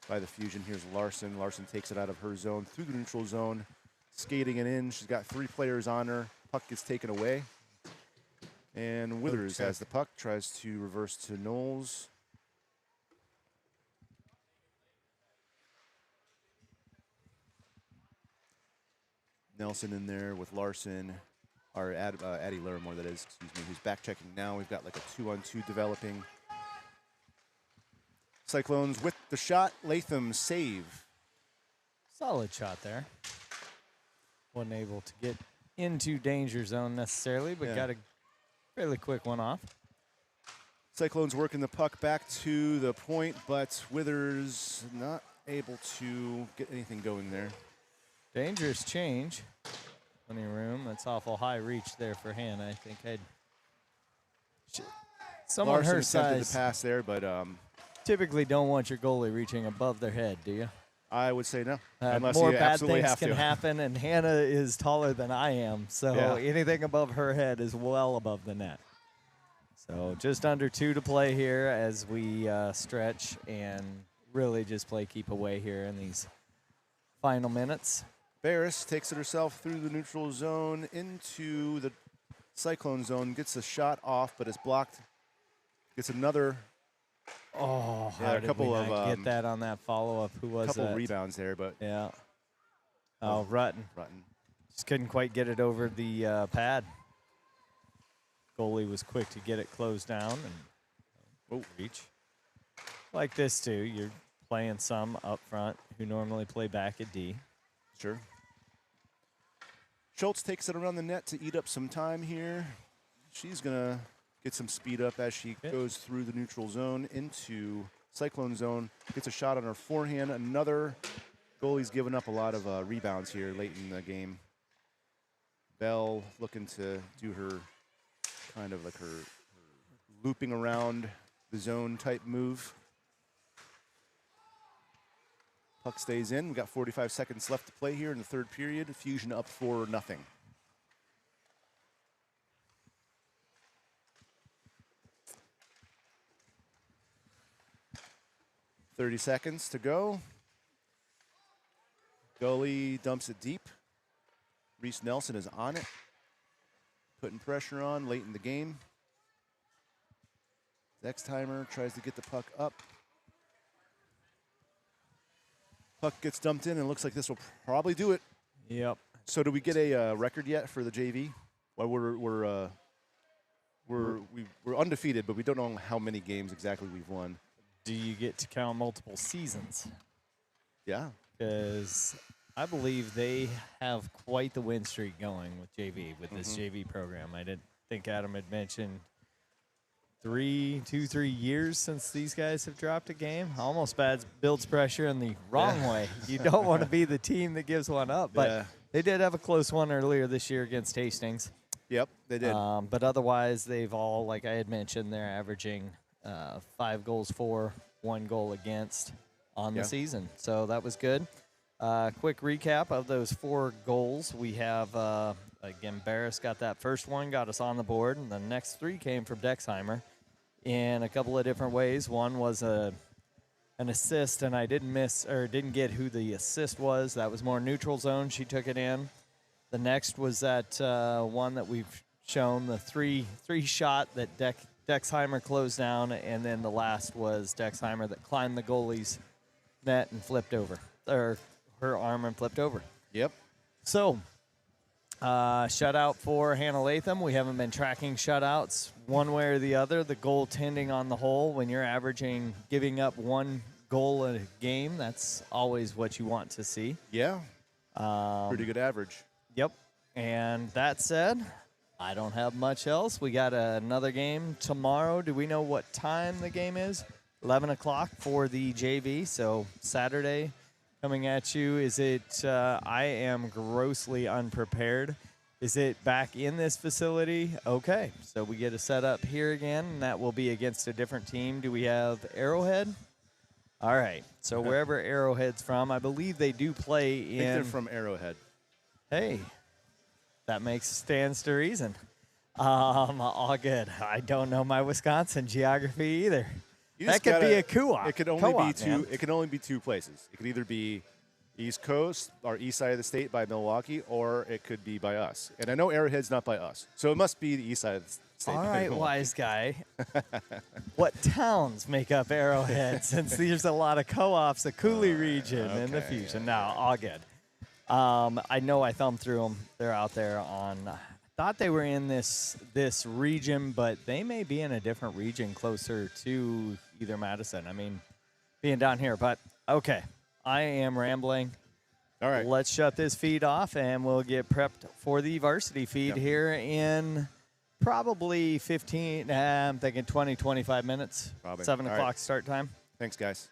by the Fusion. Here's Larson. Larson takes it out of her zone through the neutral zone, skating it in. She's got 3 players on her. Puck gets taken away. And Withers has the puck, tries to reverse to Knowles. Nelson in there with Larson, or Addie Larimore, that is, excuse me, who's back checking now. We've got like a 2-on-2 developing. Cyclones with the shot. Latham save. Solid shot there. Wasn't able to get into danger zone necessarily, but got a fairly quick one off. Cyclones working the puck back to the point, but Withers not able to get anything going there. Dangerous change. Plenty of room. That's awful high reach there for Hannah. I think someone Larson her attempted size the pass there, but typically don't want your goalie reaching above their head, do you? I would say no, unless more you bad absolutely things have can to. happen, and Hannah is taller than I am, so Yeah. anything above her head is well above the net. So just under 2 to play here as we stretch and really just play keep away here in these final minutes. Barris takes it herself through the neutral zone into the cyclone zone, gets a shot off, but is blocked. Gets another. Oh, Yeah, how a did couple we not of, get that on that follow-up? Who was couple that? rebounds there, but Yeah. Oh, Rutten. Rutten. Just couldn't quite get it over the pad. Goalie was quick to get it closed down and reach. Like this, too. You're playing some up front who normally play back at D. Sure. Schultz takes it around the net to eat up some time here. She's going to get some speed up as she goes through the neutral zone into cyclone zone. Gets a shot on her forehand. Another goalie's given up a lot of rebounds here late in the game. Bell looking to do her kind of like her looping around the zone type move. Puck stays in. We've got 45 seconds left to play here in the third period. Fusion up 4-0. 30 seconds to go. Goalie dumps it deep. Reese Nelson is on it, putting pressure on late in the game. Dexheimer tries to get the puck up. Puck gets dumped in, and it looks like this will probably do it. Yep. So, do we get a record yet for the JV? Well, we're undefeated, but we don't know how many games exactly we've won. Do you get to count multiple seasons? Yeah. Because I believe they have quite the win streak going with JV, with this JV program. I didn't think Adam had mentioned 3 years since these guys have dropped a game. Almost builds pressure in the wrong way. You don't want to be the team that gives one up, but they did have a close one earlier this year against Hastings. Yep, they did. But otherwise, they've all, like I had mentioned, they're averaging 5 goals for, 1 goal against on the season. So that was good. Quick recap of those 4 goals. We have, again, Barris got that first one, got us on the board, and the next 3 came from Dexheimer in a couple of different ways. One was an assist, and I didn't get who the assist was. That was more neutral zone. She took it in. The next was that one that we've shown, the three shot that Dexheimer closed down, and then the last was Dexheimer that climbed the goalie's net and flipped over, or her arm and flipped over. Yep. So, shutout for Hannah Latham. We haven't been tracking shutouts one way or the other. The goaltending on the whole, when you're giving up 1 goal a game, that's always what you want to see. Yeah. Pretty good average. Yep. And that said, I don't have much else. We got another game tomorrow. Do we know what time the game is? 11 o'clock for the JV. So Saturday coming at you. Is it, I am grossly unprepared. Is it back in this facility? Okay. So we get a setup here again, and that will be against a different team. Do we have Arrowhead? All right. So wherever Arrowhead's from, I believe they do play in. I think they're from Arrowhead. Hey, that stands to reason. All good. I don't know my Wisconsin geography either. That could be a co-op. It could only be 2. It can only be 2 places. It could either be East Coast or east side of the state by Milwaukee, or it could be by us. And I know Arrowhead's not by us, so it must be the east side of the state. All right, wise guy. What towns make up Arrowhead? Since there's a lot of co-ops, the Coulee region and the Fusion. No, all good. I know I thumbed through them. They're out there on. Thought they were in this region, but they may be in a different region closer to either Madison. I mean, being down here. But okay, I am rambling. All right. Let's shut this feed off, and we'll get prepped for the varsity feed here in probably 15. I'm thinking 20, 25 minutes. Probably. 7 All o'clock right. start time. Thanks, guys.